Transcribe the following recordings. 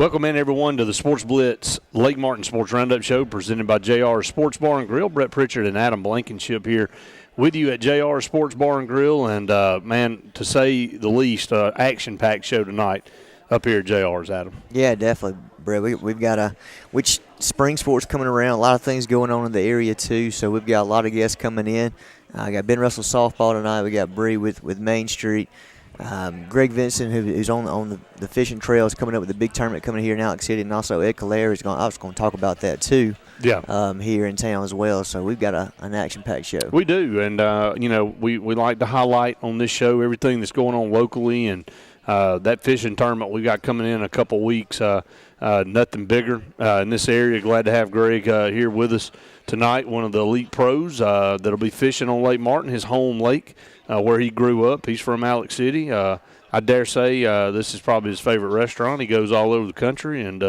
Welcome in, everyone, to the Sports Blitz Lake Martin Sports Roundup Show presented by JR Sports Bar and Grill. Brett Pritchard and Adam Blankenship here with you at JR Sports Bar and Grill. And, man, to say the least, action-packed show tonight up here at JR's, Adam. Yeah, definitely, Brett. We've got which spring sports coming around, a lot of things going on in the area, too. So we've got a lot of guests coming in. I got Ben Russell Softball tonight. We got Bree with Main Street. Greg Vinson, who's on the fishing trails, coming up with a big tournament coming here in Alec City, and also Ed Calera is going. I was going to talk about that too. Yeah. Here in town as well. So we've got an action-packed show. We do, and we like to highlight on this show everything that's going on locally, and that fishing tournament we got coming in a couple weeks. Nothing bigger in this area. Glad to have Greg here with us tonight. One of the elite pros that'll be fishing on Lake Martin, his home lake. Where he grew up. He's from Alec City. I dare say this is probably his favorite restaurant. He goes all over the country, and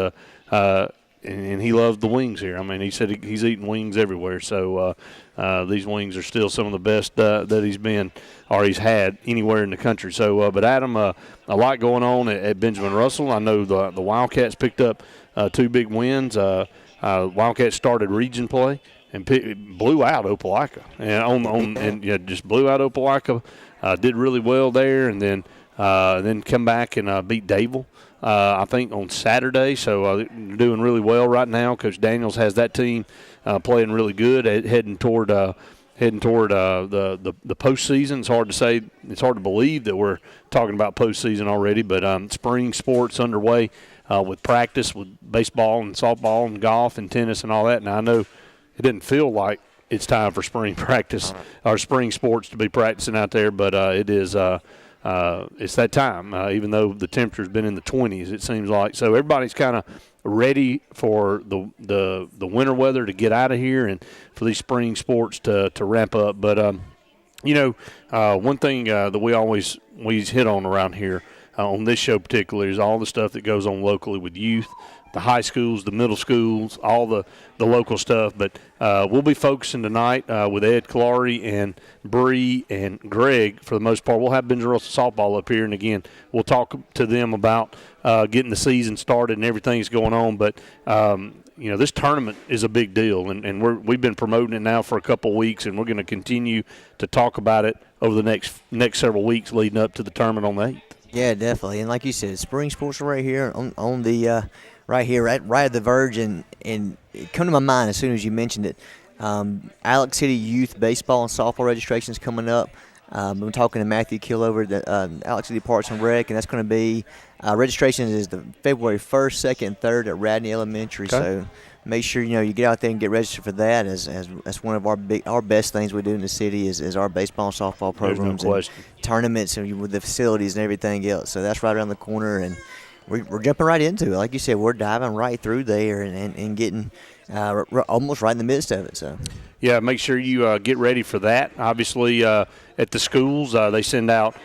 he loves the wings here. I mean, he said he's eating wings everywhere. So these wings are still some of the best that he's had anywhere in the country. So, but Adam, a lot going on at Benjamin Russell. I know the Wildcats picked up 2 big wins. Wildcats started region play and blew out Opelika, and just blew out Opelika. Did really well there, and then come back and beat Dayville, I think, on Saturday. So they're doing really well right now. Coach Daniels has that team playing really good, heading toward the postseason. It's hard to say. It's hard to believe that we're talking about postseason already, but spring sports underway with practice with baseball and softball and golf and tennis and all that. And I know it didn't feel like it's time for spring practice or spring sports to be practicing out there, but it is. It's that time, even though the temperature's been in the 20s, it seems like. So everybody's kind of ready for the winter weather to get out of here and for these spring sports to ramp up. But one thing that we always hit on around here on this show particularly is all the stuff that goes on locally with youth. The high schools, the middle schools, all the local stuff. But we'll be focusing tonight with Ed Calera and Bree and Greg for the most part. We'll have Benjamin Russell Softball up here, and, again, we'll talk to them about getting the season started and everything that's going on. But, this tournament is a big deal, and we've been promoting it now for a couple weeks, and we're going to continue to talk about it over the next several weeks leading up to the tournament on the 8th. Yeah, definitely. And like you said, spring sports are right here on the right here, right at the verge, and it come to my mind as soon as you mentioned it. Alec City Youth Baseball and Softball registration is coming up. I'm talking to Matthew Kill over at the Alec City Parks and Rec, and that's going to be registration is the February 1st, 2nd, and 3rd at Radney Elementary. Okay. So make sure you get out there and get registered for that. As one of our best things we do in the city is our baseball and softball programs and tournaments and with the facilities and everything else. So that's right around the corner, and we're jumping right into it. Like you said, we're diving right through there and getting almost right in the midst of it. So, yeah, make sure you get ready for that. Obviously, at the schools, they send out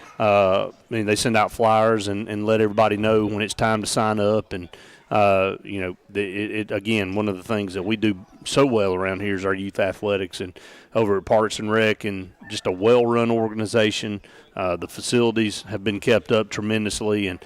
flyers and let everybody know when it's time to sign up. And again, one of the things that we do so well around here is our youth athletics, and over at Parks and Rec, and just a well-run organization. The facilities have been kept up tremendously, and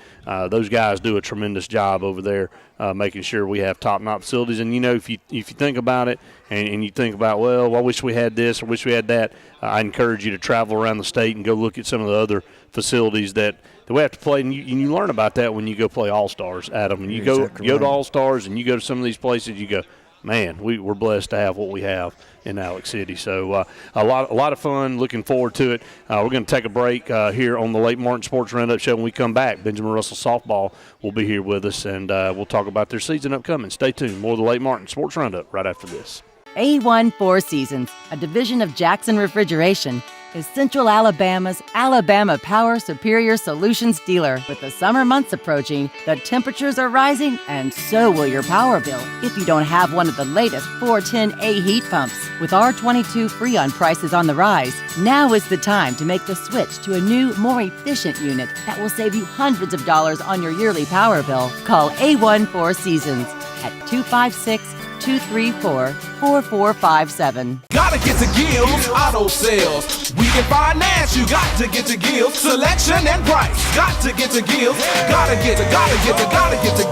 those guys do a tremendous job over there making sure we have top-notch facilities. And, if you think about it and you think about, well, I wish we had this or wish we had that, I encourage you to travel around the state and go look at some of the other facilities that we have to play. And you learn about that when you go play All-Stars, Adam. And you go to All-Stars and you go to some of these places, you go, man, we're blessed to have what we have in Alec City. So a lot of fun. Looking forward to it. We're going to take a break here on the Lake Martin Sports Roundup Show. When we come back, Benjamin Russell Softball will be here with us, and we'll talk about their season upcoming. Stay tuned. More of the Lake Martin Sports Roundup right after this. A1 Four Seasons, a division of Jackson Refrigeration, is Central Alabama's Alabama Power Superior Solutions dealer. With the summer months approaching, the temperatures are rising, and so will your power bill if you don't have one of the latest 410A heat pumps. With R22 Freon prices on the rise, now is the time to make the switch to a new, more efficient unit that will save you hundreds of dollars on your yearly power bill. Call A1 Four Seasons at 256-234-4457. Gotta get to Gill's Auto Sales. We can finance, you got to get to Gill's. Selection and price, got to get to Gill's. Gotta get to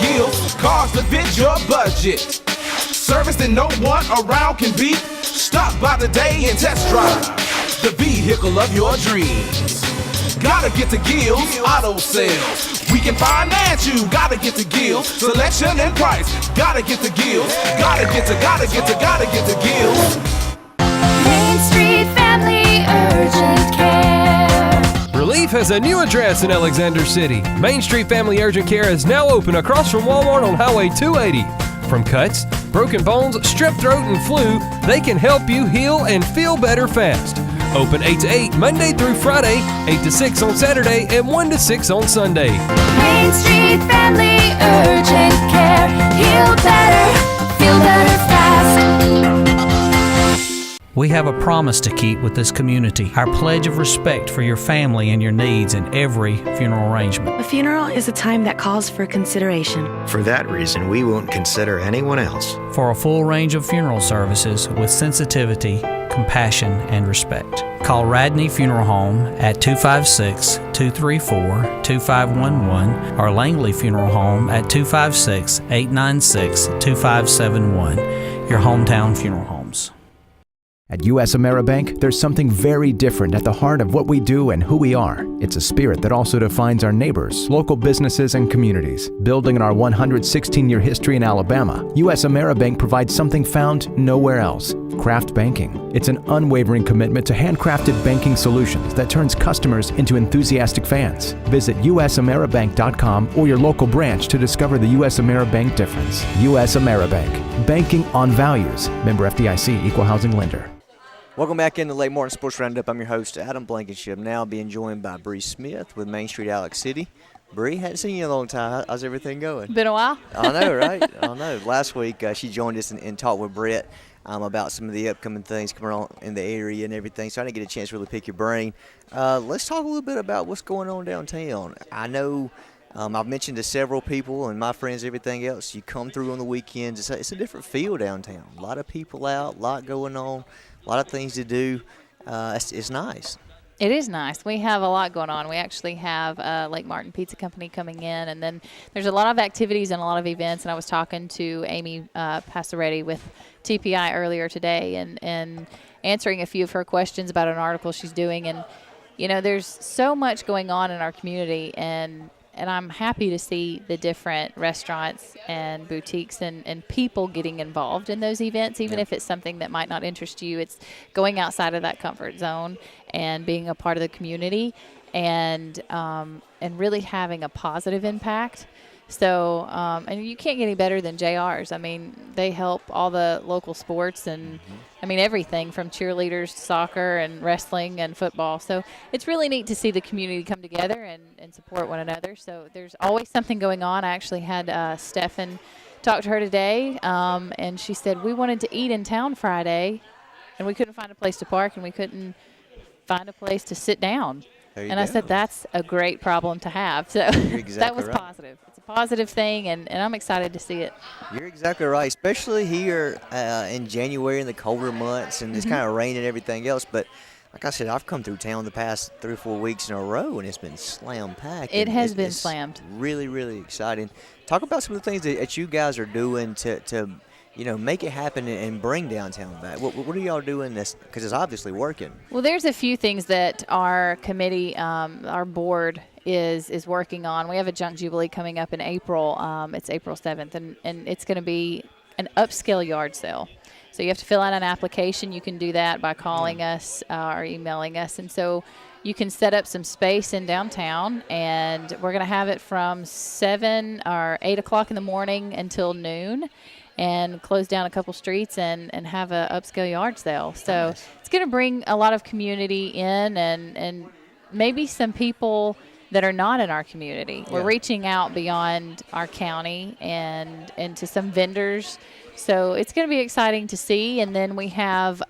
Gill's. Call is your budget. Service that no one around can beat. Stop by today and test drive the vehicle of your dreams. Gotta get to Gill's Auto Sales. We can finance you. Gotta get to Gill's. Selection and price. Gotta get to Gill's. Gotta get to Gill's. Main Street Family Urgent Care. Relief has a new address in Alexander City. Main Street Family Urgent Care is now open across from Walmart on Highway 280. From cuts, broken bones, strep throat, and flu, they can help you heal and feel better fast. Open 8 to 8 Monday through Friday, 8 to 6 on Saturday, and 1 to 6 on Sunday. Main Street Family Urgent Care. Heal better, feel better fast. We have a promise to keep with this community, our pledge of respect for your family and your needs in every funeral arrangement. A funeral is a time that calls for consideration. For that reason, we won't consider anyone else. For a full range of funeral services with sensitivity, compassion, and respect, call Radney Funeral Home at 256-234-2511 or Langley Funeral Home at 256-896-2571. Your hometown funeral homes. At U.S. AmeriBank, there's something very different at the heart of what we do and who we are. It's a spirit that also defines our neighbors, local businesses, and communities. Building on our 116-year history in Alabama, U.S. AmeriBank provides something found nowhere else: craft banking. It's an unwavering commitment to handcrafted banking solutions that turns customers into enthusiastic fans. Visit usameribank.com or your local branch to discover the U.S. AmeriBank difference. U.S. AmeriBank. Banking on values. Member FDIC, Equal Housing Lender. Welcome back into Lake Martin Sports Roundup. I'm your host, Adam Blankenship, now being joined by Bree Smith with Main Street Alec City. Bree, hadn't seen you in a long time. How's everything going? Been a while. I know, right? I know. Last week, she joined us and talked with Brett about some of the upcoming things coming on in the area and everything, so I didn't get a chance to really pick your brain. Let's talk a little bit about what's going on downtown. I know I've mentioned to several people and my friends, everything else, you come through on the weekends, it's a different feel downtown. A lot of people out, a lot going on. A lot of things to do. It's nice. It is nice. We have a lot going on. We actually have Lake Martin Pizza Company coming in, and then there's a lot of activities and a lot of events. And I was talking to Amy Passaretti with TPI earlier today and answering a few of her questions about an article she's doing. And, you know, there's so much going on in our community, and I'm happy to see the different restaurants and boutiques and people getting involved in those events, even if it's something that might not interest you. It's going outside of that comfort zone and being a part of the community and really having a positive impact. So, and you can't get any better than JR's. I mean, they help all the local sports and, I mean, everything from cheerleaders to soccer and wrestling and football. So it's really neat to see the community come together and support one another. So there's always something going on. I actually had Stefan talk to her today, and she said, we wanted to eat in town Friday, and we couldn't find a place to park, and we couldn't find a place to sit down. And I said, that's a great problem to have. So that was positive. It's a positive thing, and I'm excited to see it. You're exactly right, especially here in January in the colder months, and it's kind of rain and everything else. But like I said, I've come through town the past 3 or 4 weeks in a row, and it's been slam-packed. It has been slammed. Really, really exciting. Talk about some of the things that you guys are doing to you know, make it happen and bring downtown back. What are y'all doing this? Because it's obviously working. Well, there's a few things that our committee, our board is working on. We have a Junk Jubilee coming up in April. It's April 7th, and it's going to be an upscale yard sale. So you have to fill out an application. You can do that by calling us or emailing us. And so you can set up some space in downtown, and we're going to have it from 7 or 8 o'clock in the morning until noon, and close down a couple streets and have a upscale yard sale. So it's going to bring a lot of community in and maybe some people that are not in our community. We're reaching out beyond our county and to some vendors. So it's going to be exciting to see. And then we have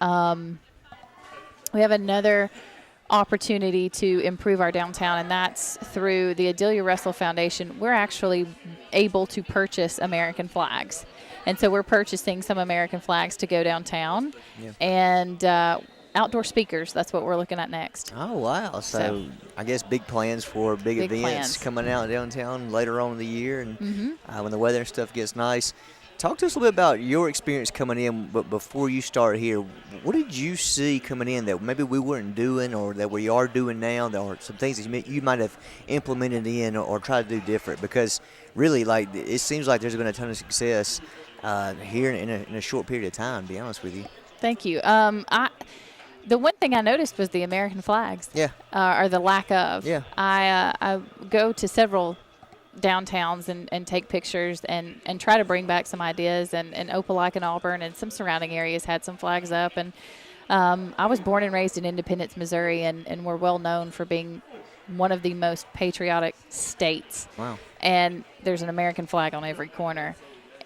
another opportunity to improve our downtown, and that's through the Adelia Russell Foundation. We're actually able to purchase American flags. And so we're purchasing some American flags to go downtown and outdoor speakers. That's what we're looking at next. Oh, wow. So I guess big plans for big events coming out downtown later on in the year and when the weather and stuff gets nice. Talk to us a little bit about your experience coming in, but before you start here, what did you see coming in that maybe we weren't doing or that we are doing now, or some things that you might have implemented in or tried to do different? Because really, like, it seems like there's been a ton of success here in a short period of time, to be honest with you. Thank you. The one thing I noticed was the American flags. Yeah. Or the lack of. Yeah. I go to several downtowns and take pictures and try to bring back some ideas. And Opelika and Auburn and some surrounding areas had some flags up. And I was born and raised in Independence, Missouri, and we're well known for being one of the most patriotic states. Wow. And there's an American flag on every corner.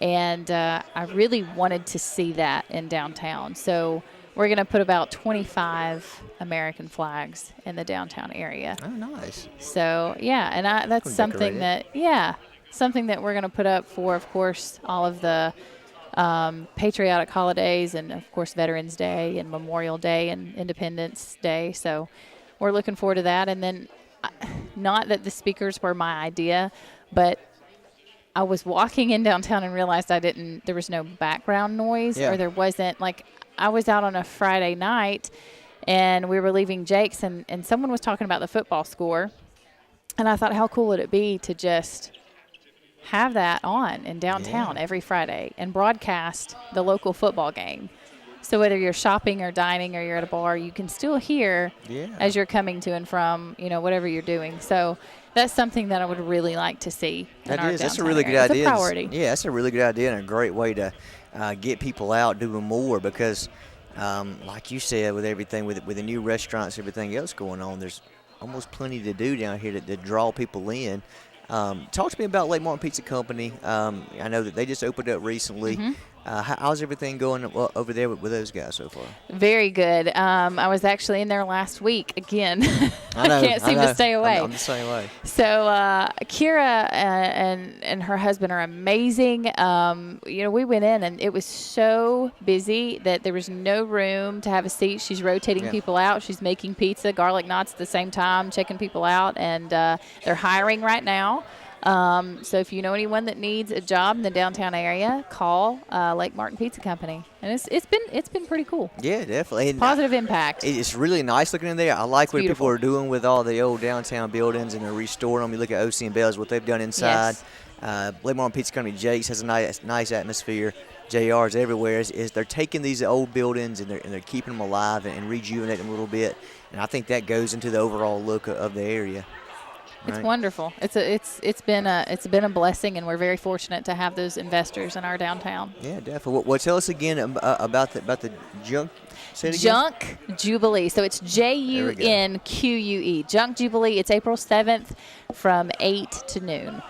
And I really wanted to see that in downtown. So we're going to put about 25 American flags in the downtown area. Oh, nice. So, yeah, and that's something that, something that we're going to put up for, of course, all of the patriotic holidays and, of course, Veterans Day and Memorial Day and Independence Day. So we're looking forward to that. And then not that the speakers were my idea, but I was walking in downtown and realized there was no background noise or there wasn't, like, I was out on a Friday night and we were leaving Jake's and someone was talking about the football score. And I thought, how cool would it be to just have that on in downtown every Friday and broadcast the local football game. So whether you're shopping or dining or you're at a bar, you can still hear as you're coming to and from, whatever you're doing. So that's something that I would really like to see in our downtown That's a really good area. idea. It's a priority. Yeah, that's a really good idea and a great way to get people out doing more because, like you said, with everything, with the new restaurants, everything else going on, there's almost plenty to do down here to draw people in. Talk to me about Lake Martin Pizza Company. I know that they just opened up recently. Mm-hmm. How's everything going over there with those guys so far? Very good. I was actually in there last week again. I can't seem to stay away. I'm the same way. So Kira and her husband are amazing. We went in and it was so busy that there was no room to have a seat. She's rotating people out. She's making pizza, garlic knots at the same time, checking people out, and they're hiring right now. So if you know anyone that needs a job in the downtown area, call Lake Martin Pizza Company, and it's been pretty cool. Yeah, definitely. Positive impact. It's really nice looking in there. I like what people are doing with all the old downtown buildings and they're restoring them. You look at OC and Bell's, what they've done inside. Yes. Lake Martin Pizza Company, Jake's has a nice atmosphere. JR's everywhere. Is they're taking these old buildings and they're keeping them alive and rejuvenating them a little bit, and I think that goes into the overall look of the area. It's wonderful. It's been a blessing, and we're very fortunate to have those investors in our downtown. Yeah, definitely. Well, tell us again about the Junk. Junk Jubilee. So it's JUNQUE. Junk Jubilee. It's April 7th from 8 to noon.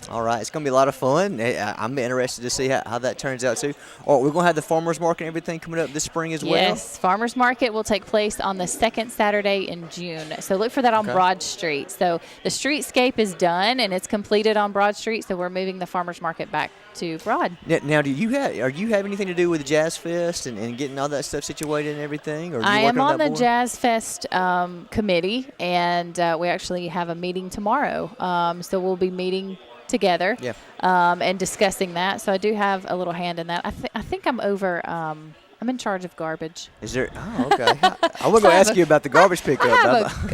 All right, it's going to be a lot of fun. I'm interested to see how that turns out, too. We're going to have the farmers market and everything coming up this spring as well? Yes, farmers market will take place on the second Saturday in June. So look for that on Broad Street. So the streetscape is done, and it's completed on Broad Street, so we're moving the farmers market back to Broad. Now, are you have anything to do with the Jazz Fest and getting all that stuff situated and everything? Or I am on the Jazz Fest committee, and we actually have a meeting tomorrow. So we'll be meeting together and discussing that. So I do have a little hand in that. I think I'm over I'm in charge of garbage. Is there? Oh, okay. I was going to ask you about the garbage pickup.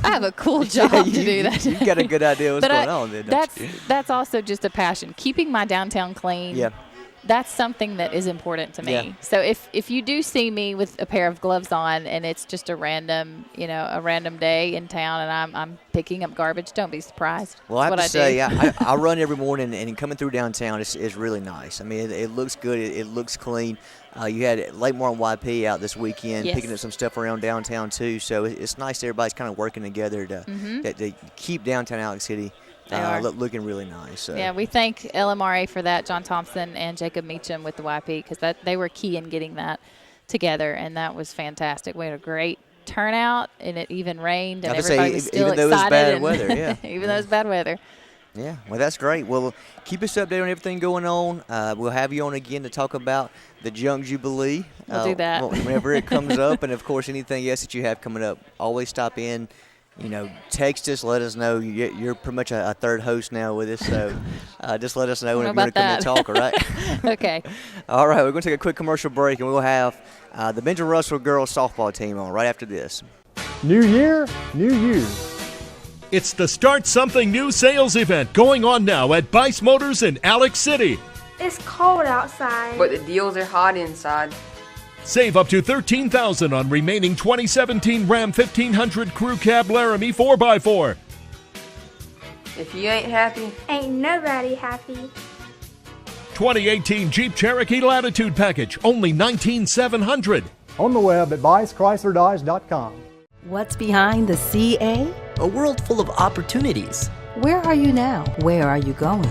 I have a cool job to do that. You've got a good idea what's going on there, don't you? That's also just a passion. Keeping my downtown clean. Yeah. That's something that is important to me. Yeah. So if you do see me with a pair of gloves on and it's just a random day in town and I'm picking up garbage, don't be surprised. Well, I have to say, I run every morning, and coming through downtown is really nice. I mean, it looks good. It looks clean. You had Lake Martin YP out this weekend picking up some stuff around downtown, too. So it's nice that everybody's kind of working together to keep downtown Alec City looking really nice. So. Yeah, we thank LMRA for that, John Thompson and Jacob Meacham with the YP, because they were key in getting that together, and that was fantastic. We had a great turnout, and it even rained, and everybody was still excited. Even though it was bad weather, yeah. Even though it was bad weather. Yeah, well, that's great. Well, keep us updated on everything going on. We'll have you on again to talk about the Junk Jubilee. We'll do that. Whenever it comes up, and, of course, anything else that you have coming up. Always stop in. text us, let us know. You're pretty much a third host now with us, so just let us know when you're going to come and talk, all right? Okay. All right, we're going to take a quick commercial break, and we'll have the Benjamin Russell girls softball team on right after this. New year, new you. It's the Start Something New sales event going on now at Bice Motors in Alec City. It's cold outside, but the deals are hot inside. Save up to $13,000 on remaining 2017 Ram 1500 Crew Cab Laramie 4x4. If you ain't happy, ain't nobody happy. 2018 Jeep Cherokee Latitude Package, only $19,700. On the web at BiceChryslerDodge.com. What's behind the CA? A world full of opportunities. Where are you now? Where are you going?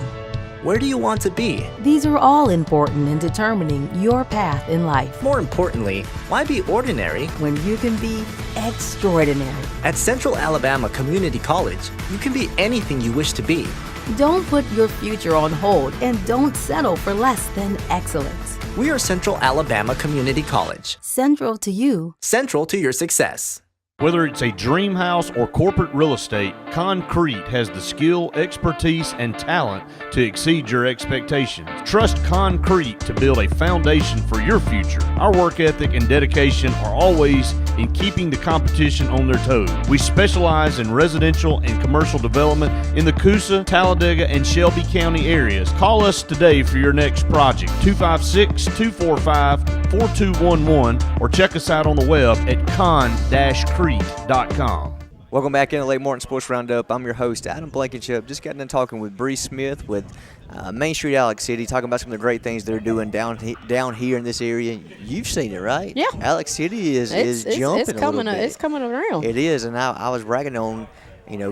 Where do you want to be? These are all important in determining your path in life. More importantly, why be ordinary when you can be extraordinary? At Central Alabama Community College, you can be anything you wish to be. Don't put your future on hold and don't settle for less than excellence. We are Central Alabama Community College. Central to you. Central to your success. Whether it's a dream house or corporate real estate, Concrete has the skill, expertise, and talent to exceed your expectations. Trust Concrete to build a foundation for your future. Our work ethic and dedication are always in keeping the competition on their toes. We specialize in residential and commercial development in the Coosa, Talladega, and Shelby County areas. Call us today for your next project, 256-245-4211, or check us out on the web at con-crete.com. Welcome back into Lake Martin Sports Roundup. I'm your host, Adam Blankenship. Just got done talking with Bree Smith with Main Street Alec City, talking about some of the great things they're doing down here in this area. You've seen it, right? Yeah. Alec City is jumping it's coming a little bit. It's coming around. It is, and I was ragging on,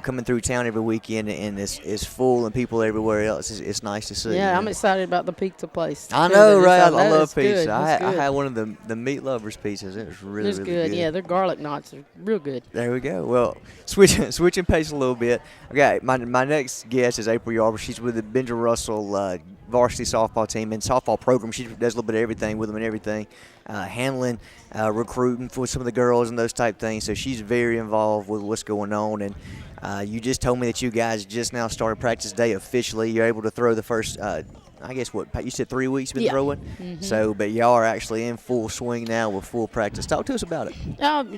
coming through town every weekend, and it's full and people everywhere else. It's nice to see. Yeah, I'm excited about the pizza place. I know, right? I love pizza. pizza. I had one of the meat lovers pizzas. It was really good. Yeah, their garlic knots are real good. There we go. Well, switching pace a little bit. Okay, my next guest is April Yarber. She's with the Benjamin Russell varsity softball team and softball program. She does a little bit of everything with them and everything, handling, recruiting for some of the girls and those type things. So she's very involved with what's going on. And you just told me that you guys just now started practice day officially. You're able to throw the first, I guess what you said 3 weeks you've been throwing. Mm-hmm. So, but y'all are actually in full swing now with full practice. Talk to us about it.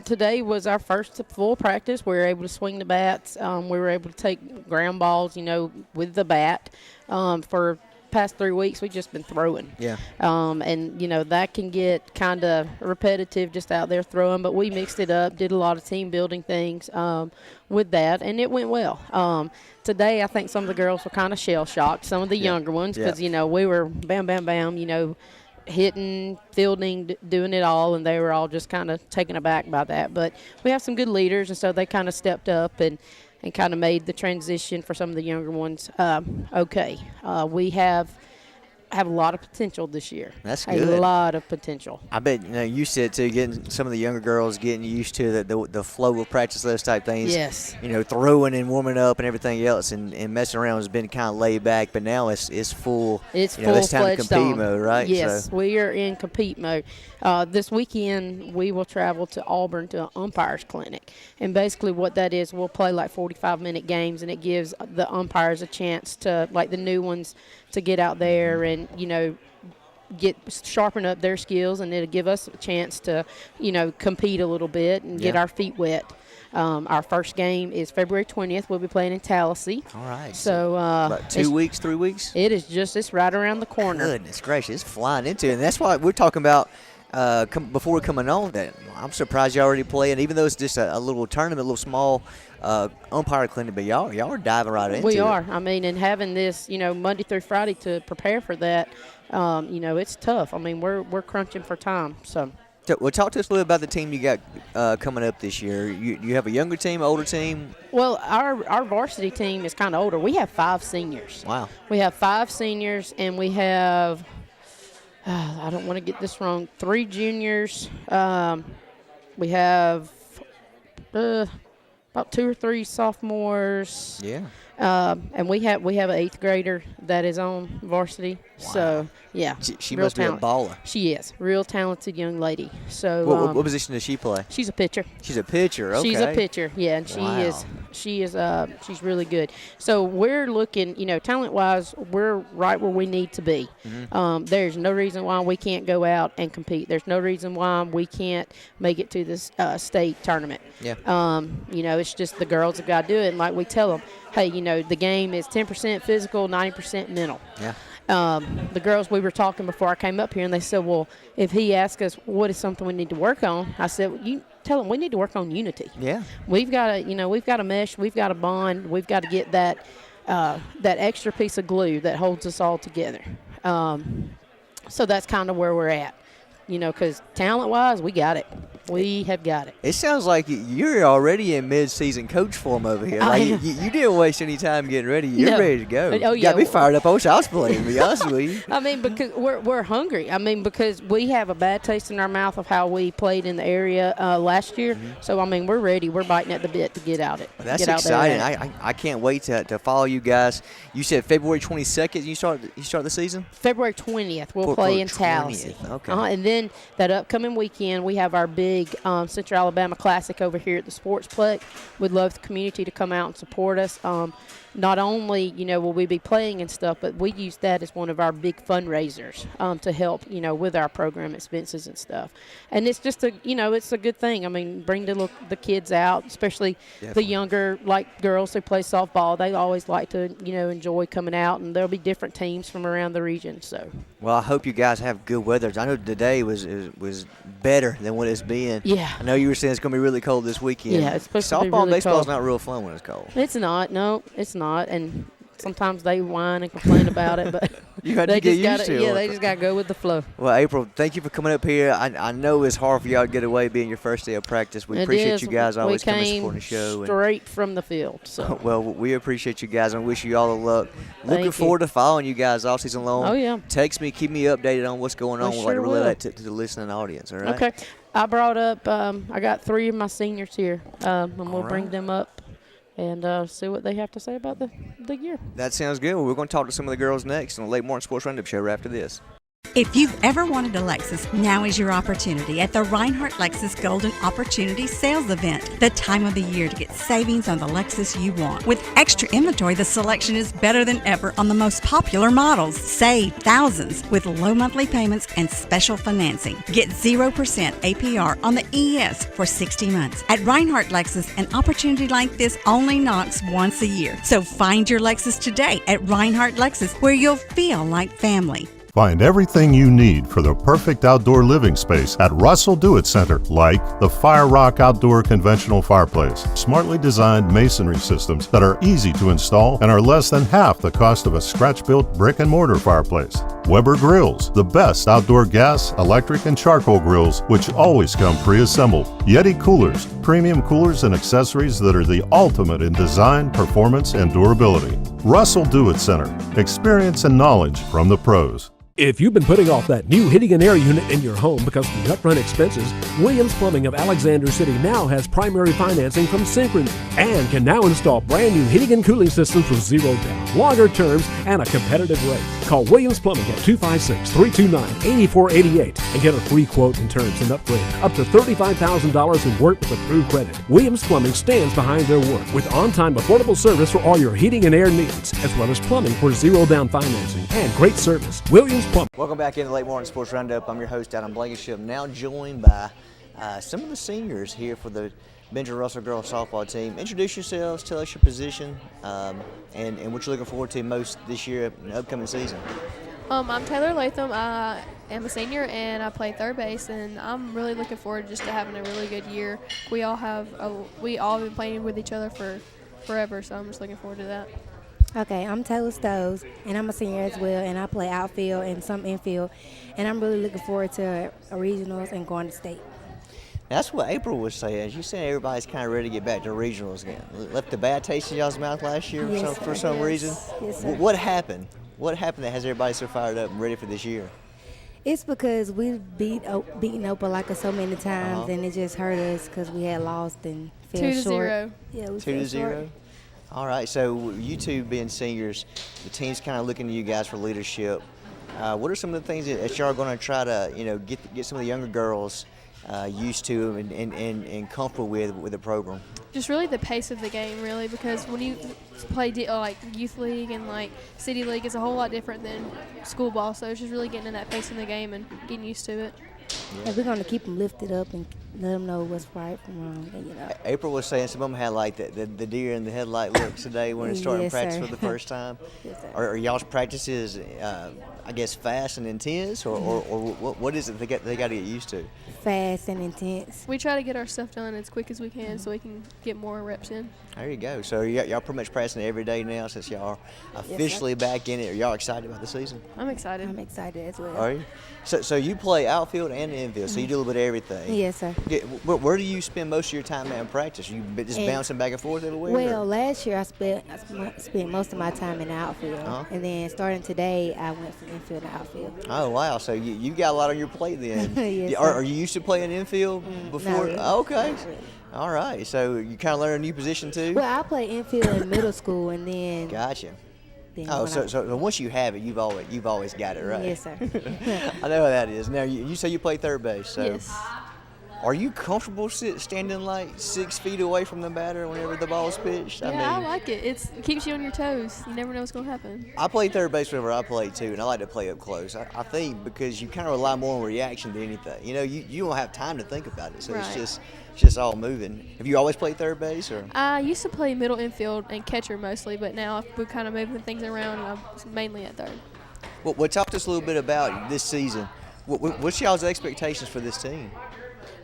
Today was our first full practice. We were able to swing the bats. We were able to take ground balls, with the bat. For past 3 weeks we've just been throwing. Yeah. And that can get kind of repetitive just out there throwing, but we mixed it up, did a lot of team building things with that, and it went well. Today I think some of the girls were kind of shell shocked, some of the younger ones, because we were bam bam bam, hitting, fielding, doing it all, and they were all just kind of taken aback by that. But we have some good leaders, and so they kind of stepped up and kind of made the transition for some of the younger ones okay. We have a lot of potential this year. That's good. A lot of potential. I bet you said too, getting some of the younger girls getting used to the flow of practice, those type things. Yes. Throwing and warming up and everything else, and messing around has been kind of laid back, but now it's full. It's it's time to full-fledged compete mode, right? Yes, we are in compete mode. This weekend we will travel to Auburn to an umpires clinic, and basically what that is, we'll play like 45-minute games, and it gives the umpires a chance to, like the new ones, to get out there and sharpen up their skills, and it'll give us a chance to compete a little bit and get our feet wet. Our first game is February 20th. We'll be playing in Tallahassee. All right. So about 2 weeks, 3 weeks? It's right around the corner. Goodness gracious, it's flying into it. And that's why we're talking about before we're coming on that I'm surprised y'all already playing, even though it's just a little tournament, a little small umpire clinic, but y'all are diving right into it. We are. I mean, and having this, Monday through Friday to prepare for that, it's tough. I mean, we're crunching for time. So. Well, talk to us a little about the team you got coming up this year. You have a younger team, older team? Well, our varsity team is kind of older. We have 5 seniors. Wow. We have 5 seniors, and we have, I don't want to get this wrong, 3 juniors. We have about 2 or 3 sophomores. Yeah. And we have an 8th grader that is on varsity. So, yeah. She must be a baller. She is. Real talented young lady. So what position does she play? She's a pitcher. She's a pitcher, okay. She's a pitcher, yeah, and she's really good. So we're looking, talent-wise, we're right where we need to be. Mm-hmm. There's no reason why we can't go out and compete. There's no reason why we can't make it to this state tournament. Yeah. It's just the girls have got to do it. And like we tell them, hey, the game is 10% physical, 90% mental. Yeah. The girls, we were talking before I came up here, and they said, well, if he asks us what is something we need to work on, I said, well, you tell them we need to work on unity. Yeah. We've got to mesh, we've got to bond, we've got to get that extra piece of glue that holds us all together. So that's kind of where we're at, because talent-wise, we got it. We have got it. It sounds like you're already in mid-season coach form over here. Like you didn't waste any time getting ready. You're ready to go. Oh, you got me fired up. I wish I was playing, to be honest with you. I mean, because we're hungry. I mean, because we have a bad taste in our mouth of how we played in the area last year. Mm-hmm. So, I mean, we're ready. We're biting at the bit to get out it. Well, that's exciting. I can't wait to follow you guys. You said February 22nd you start the season? February 20th. We'll play in Tallahassee. Okay. And then that upcoming weekend, we have our big Central Alabama Classic over here at the Sportsplex. We'd love the community to come out and support us. Not only, will we be playing and stuff, but we use that as one of our big fundraisers to help, with our program expenses and stuff. And it's just it's a good thing. I mean, bring the kids out, especially the younger, girls who play softball. They always like to, enjoy coming out, and there'll be different teams from around the region. So. Well, I hope you guys have good weather. I know today was better than what it's been. Yeah. I know you were saying it's going to be really cold this weekend. Yeah, it's supposed to be softball really and baseball cold. is not real fun when it's cold. It's not. No, it's not. And sometimes they whine and complain about it, but you got to get used to it. Yeah, they just got to go with the flow. Well, April, thank you for coming up here. I know it's hard for y'all to get away being your first day of practice. We appreciate you guys always coming and supporting the show. Straight from the field. So. Well, we appreciate you guys and wish you all the luck. Looking forward to following you guys all season long. Oh, yeah. Text me, keep me updated on what's going on. I We'd like to relay will. that to the listening audience, all right? Okay. I brought up, I got 3 of my seniors here, and we'll bring them up and see what they have to say about the year. That sounds good. Well, we're going to talk to some of the girls next on the Lake Martin Sports Roundup show right after this. If you've ever wanted a Lexus, now is your opportunity at the Reinhardt Lexus Golden Opportunity Sales Event. The time of the year to get savings on the Lexus you want. With extra inventory, the selection is better than ever on the most popular models. Save thousands with low monthly payments and special financing. Get 0% APR on the ES for 60 months. At Reinhardt Lexus, an opportunity like this only knocks once a year. So find your Lexus today at Reinhardt Lexus, where you'll feel like family. Find everything you need for the perfect outdoor living space at Russell Do-It Center, like the Fire Rock Outdoor Conventional Fireplace, smartly designed masonry systems that are easy to install and are less than half the cost of a scratch-built brick and mortar fireplace. Weber Grills, the best outdoor gas, electric, and charcoal grills, which always come pre-assembled. Yeti Coolers, premium coolers and accessories that are the ultimate in design, performance, and durability. Russell Do-It Center, experience and knowledge from the pros. If you've been putting off that new heating and air unit in your home because of the upfront expenses, Williams Plumbing of Alexander City now has primary financing from Synchrony and can now install brand new heating and cooling systems with 0 down, longer terms, and a competitive rate. Call Williams Plumbing at 256-329-8488 and get a free quote and terms and upgrade up to $35,000 in work with approved credit. Williams Plumbing stands behind their work with on-time affordable service for all your heating and air needs, as well as plumbing for 0 down financing and great service. Williams Plumbing. Welcome back into the Lake Martin Sports Roundup. I'm your host, Adam Blankenship, now joined by some of the seniors here for the Benjamin Russell girls softball team. Introduce yourselves, tell us your position, and what you're looking forward to most this year in the upcoming season. I'm Taylor Latham. I am a senior, and I play third base, and I'm really looking forward just to having a really good year. We all have been playing with each other for forever, so I'm just looking forward to that. Okay, I'm Taylor Stoves, and I'm a senior as well, and I play outfield and some infield, and I'm really looking forward to regionals and going to state. That's what April was saying. She said everybody's kind of ready to get back to regionals again. Left a bad taste in y'all's mouth last year for some reason. Yes, sir. What happened? What happened that has everybody so fired up and ready for this year? It's because we've beaten Opelika so many times, and it just hurt us because we had lost and fell 2-0. Yeah, we 2-0. All right, so you two being seniors, the team's kind of looking to you guys for leadership. What are some of the things that y'all are going to try to, get some of the younger girls used to and comfortable with the program? Just really the pace of the game, really, because when you play like youth league and like city league, it's a whole lot different than school ball. So it's just really getting in that pace of the game and getting used to it. Yeah, we're going to keep them lifted up and let them know what's right from wrong. And, April was saying some of them had like the deer in the headlight looks today when they're starting Yes, practice sir. for the first time. Yes, sir. Are y'all's practices, I guess, fast and intense, or what is it they got to get used to? Fast and intense. We try to get our stuff done as quick as we can so we can get more reps in. There you go. So y'all pretty much practicing every day now since y'all are officially back in it. Are y'all excited about the season? I'm excited. I'm excited as well. Are you? So you play outfield and infield, so you do a little bit of everything. Yes, sir. Yeah, where do you spend most of your time at in practice? You just bouncing back and forth everywhere? Well, or? last year I spent most of my time in the outfield, and then starting today I went from infield to outfield. Oh, wow. So you got a lot on your plate then. Yes, are you used to playing infield before? Not really. Okay. Not really. All right. So you kind of learn a new position too? Well, I played infield in middle school, and then. Gotcha. Oh, so once you have it, you've always got it, right? Yes, sir. I know how that is. Now you say you play third base, so yes. Are you comfortable standing like 6 feet away from the batter whenever the ball's pitched? Yeah, I like it. It keeps you on your toes. You never know what's going to happen. I play third base whenever I play too, and I like to play up close. I think because you kind of rely more on reaction than anything. You don't have time to think about it, so Right. it's just all moving. Have you always played third base, or? I used to play middle infield and catcher mostly, but now we're kind of moving things around, and I'm mainly at third. Well, talk to us a little bit about this season. What's y'all's expectations for this team?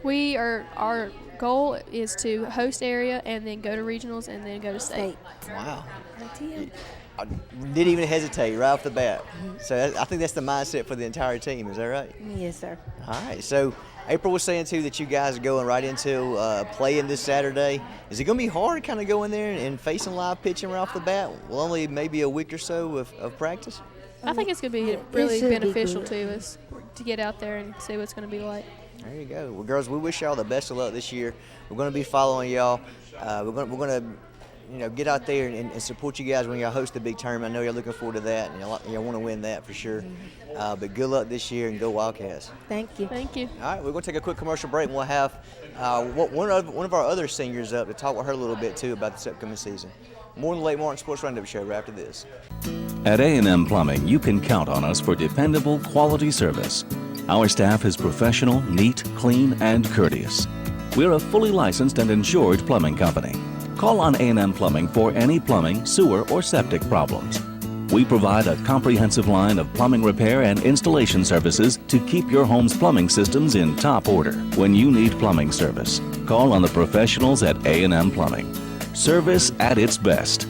Our goal is to host area and then go to regionals and then go to state. Wow. I didn't even hesitate right off the bat. So I think that's the mindset for the entire team. Is that right? Yes, sir. All right. So April was saying too that you guys are going right into playing this Saturday. Is it going to be hard kind of going there and facing live pitching right off the bat? Well, only maybe a week or so of practice? I think it's going to be really beneficial to us to get out there and see what it's going to be like. There you go. Well, girls, we wish y'all the best of luck this year. We're going to be following y'all. We're going to get out there and support you guys when y'all host the big tournament. I know you're looking forward to that, and y'all want to win that for sure. But good luck this year, and go Wildcats. Thank you. Thank you. All right, we're going to take a quick commercial break, and we'll have one of our other seniors up to talk with her a little bit, too, about this upcoming season. More on the Lake Martin Sports Roundup show right after this. At A&M Plumbing, you can count on us for dependable, quality service. Our staff is professional, neat, clean, and courteous. We're a fully licensed and insured plumbing company. Call on A&M Plumbing for any plumbing, sewer, or septic problems. We provide a comprehensive line of plumbing repair and installation services to keep your home's plumbing systems in top order. When you need plumbing service, call on the professionals at A&M Plumbing. Service at its best,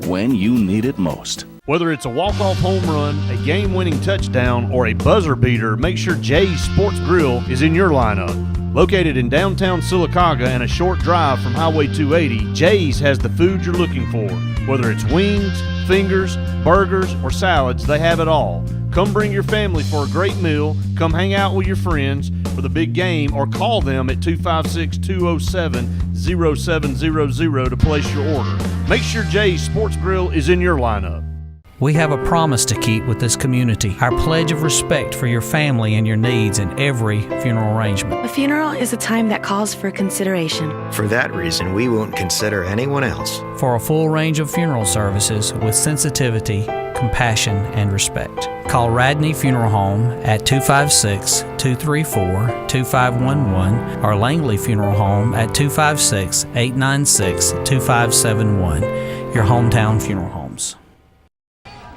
when you need it most. Whether it's a walk-off home run, a game-winning touchdown, or a buzzer beater, make sure Jay's Sports Grill is in your lineup. Located in downtown Sylacauga and a short drive from Highway 280, Jay's has the food you're looking for. Whether it's wings, fingers, burgers, or salads, they have it all. Come bring your family for a great meal, come hang out with your friends for the big game, or call them at 256-207-0700 to place your order. Make sure Jay's Sports Grill is in your lineup. We have a promise to keep with this community, our pledge of respect for your family and your needs in every funeral arrangement. A funeral is a time that calls for consideration. For that reason, we won't consider anyone else. For a full range of funeral services with sensitivity, compassion, and respect, call Radney Funeral Home at 256-234-2511 or Langley Funeral Home at 256-896-2571, your hometown funeral homes.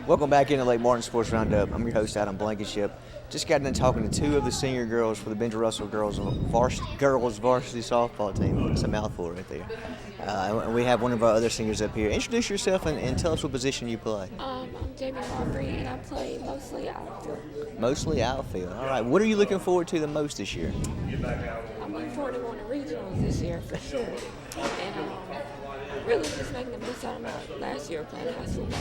Welcome back into Lake Martin Sports Roundup. I'm your host, Adam Blankenship. Just got done talking to two of the senior girls for the Benja Russell girls varsity softball team. It's a mouthful right there. And we have one of our other seniors up here. Introduce yourself and tell us what position you play. I'm Jamie Marbury, and I play mostly outfield. Mostly outfield. All right. What are you looking forward to the most this year? I'm looking forward to going to regionals this year for sure. And really just making the most out of my last year playing high school ball.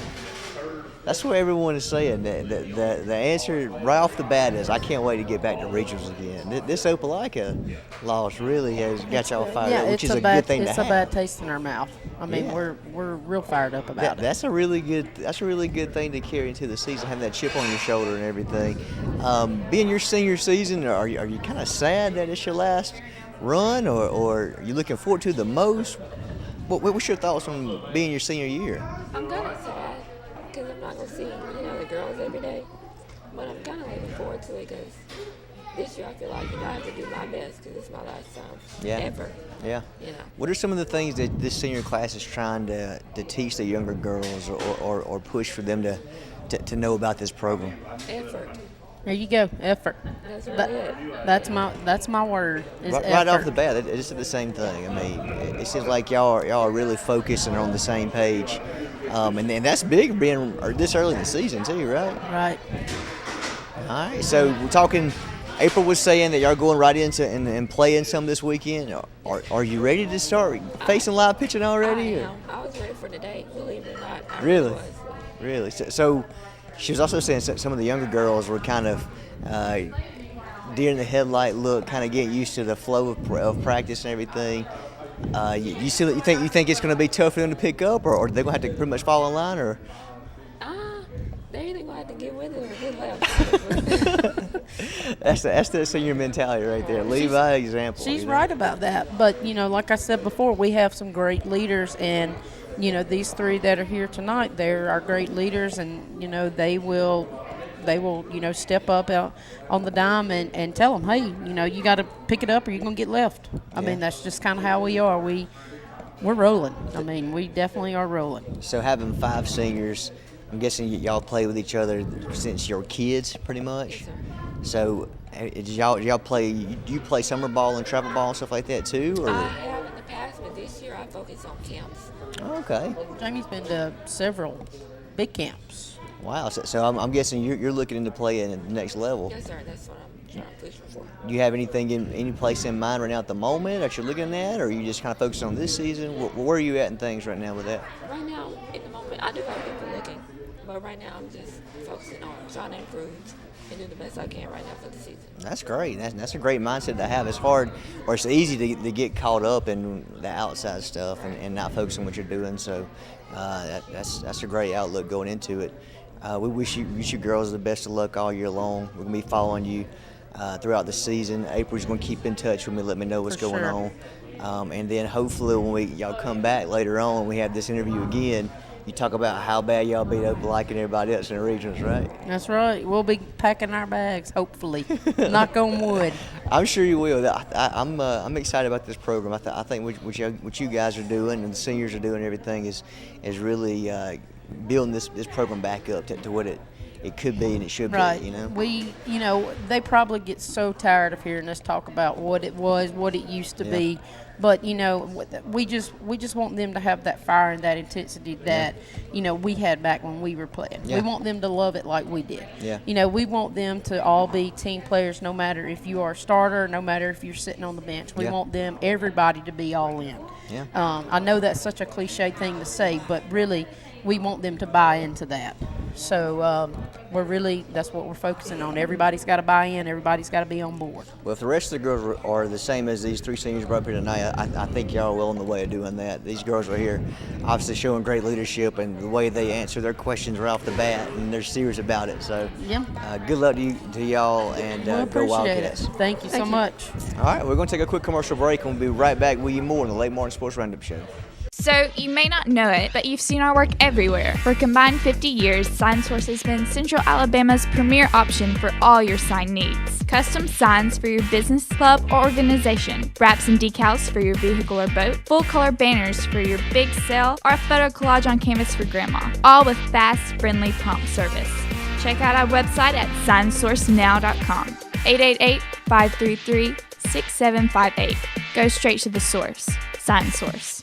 That's what everyone is saying. The answer right off the bat is I can't wait to get back to regionals again. This Opelika loss really has got y'all fired up, which is a good thing to have. It's a bad taste in our mouth. I mean, we're real fired up about it. That's a really good thing to carry into the season, having that chip on your shoulder and everything. Being your senior season, are you kind of sad that it's your last run, or are you looking forward to the most? What's your thoughts on being your senior year? I'm kind of sad because I'm not going to see the girls every day, but I'm kind of looking forward to it because this year I feel like I have to do my best because it's my last time ever. Yeah. What are some of the things that this senior class is trying to teach the younger girls or push for them to know about this program? Effort. There you go, effort. That's really it. That's my word. Right off the bat, it's the same thing. I mean, it seems like y'all are really focused and are on the same page, and that's big being this early in the season too, right? Right. All right. So we're talking. April was saying that y'all going right into and playing some this weekend. Are you ready to start facing live pitching already? I was ready for today, believe it or not. Really? So she was also saying some of the younger girls were kind of deer in the headlight look, kind of getting used to the flow of practice and everything. You think it's going to be tough for them to pick up, or are they going to have to pretty much fall in line, or? They either going to have to get with it or get left. That's the senior mentality right there. Lead by example. She's right about that. But, like I said before, we have some great leaders, and, these three that are here tonight, they're our great leaders, and, they will step up out on the dime and tell them, hey, you got to pick it up or you're going to get left. I mean, that's just kind of how we are. We're rolling. I mean, we definitely are rolling. So having 5 seniors, I'm guessing y'all play with each other since you're kids, pretty much. Yes, sir. So, y'all play? Do you play summer ball and travel ball and stuff like that too? Or? I have in the past, but this year I focus on camps. Oh, okay. Jamie's been to several big camps. Wow. So I'm guessing you're looking into playing at the next level. Yes, sir. That's what I'm trying to push for. Do you have anything any place in mind right now at the moment that you're looking at, or are you just kind of focusing on this season? Where are you at in things right now with that? Right now, in the moment, I do have people looking. But right now, I'm just focusing on trying to improve and do the best I can right now for the season. That's great. That's a great mindset to have. It's hard, or it's easy to get caught up in the outside stuff and not focus on what you're doing. So that's a great outlook going into it. We wish you girls the best of luck all year long. We're going to be following you throughout the season. April's going to keep in touch with me, let me know what's going on. And then hopefully when y'all come back later on, we have this interview again, you talk about how bad y'all beat Opelika and everybody else in the regions, right? That's right. We'll be packing our bags, hopefully. Knock on wood. I'm sure you will. I'm excited about this program. I think what you guys are doing and the seniors are doing and everything is really building this program back up to what it could be and it should be. They probably get so tired of hearing us talk about what it was, what it used to be. But, we just want them to have that fire and that intensity that, we had back when we were playing. Yeah. We want them to love it like we did. Yeah. We want them to all be team players, no matter if you are a starter, no matter if you're sitting on the bench. We want everybody to be all in. Yeah. I know that's such a cliche thing to say, but really we want them to buy into that. So that's what we're focusing on. Everybody's got to buy in. Everybody's got to be on board. Well, if the rest of the girls are the same as these 3 seniors brought up here tonight, I think y'all are well on the way of doing that. These girls are here obviously showing great leadership, and the way they answer their questions right off the bat, and they're serious about it. So good luck to y'all, and go Wildcats. Thank you so much. All right, we're going to take a quick commercial break, and we'll be right back with you more on the Lake Martin Sports Roundup show. So, you may not know it, but you've seen our work everywhere. For a combined 50 years, SignSource has been Central Alabama's premier option for all your sign needs. Custom signs for your business, club, or organization. Wraps and decals for your vehicle or boat. Full-color banners for your big sale, or a photo collage on canvas for grandma. All with fast, friendly, prompt service. Check out our website at signsourcenow.com. 888-533-6758. Go straight to the source. SignSource.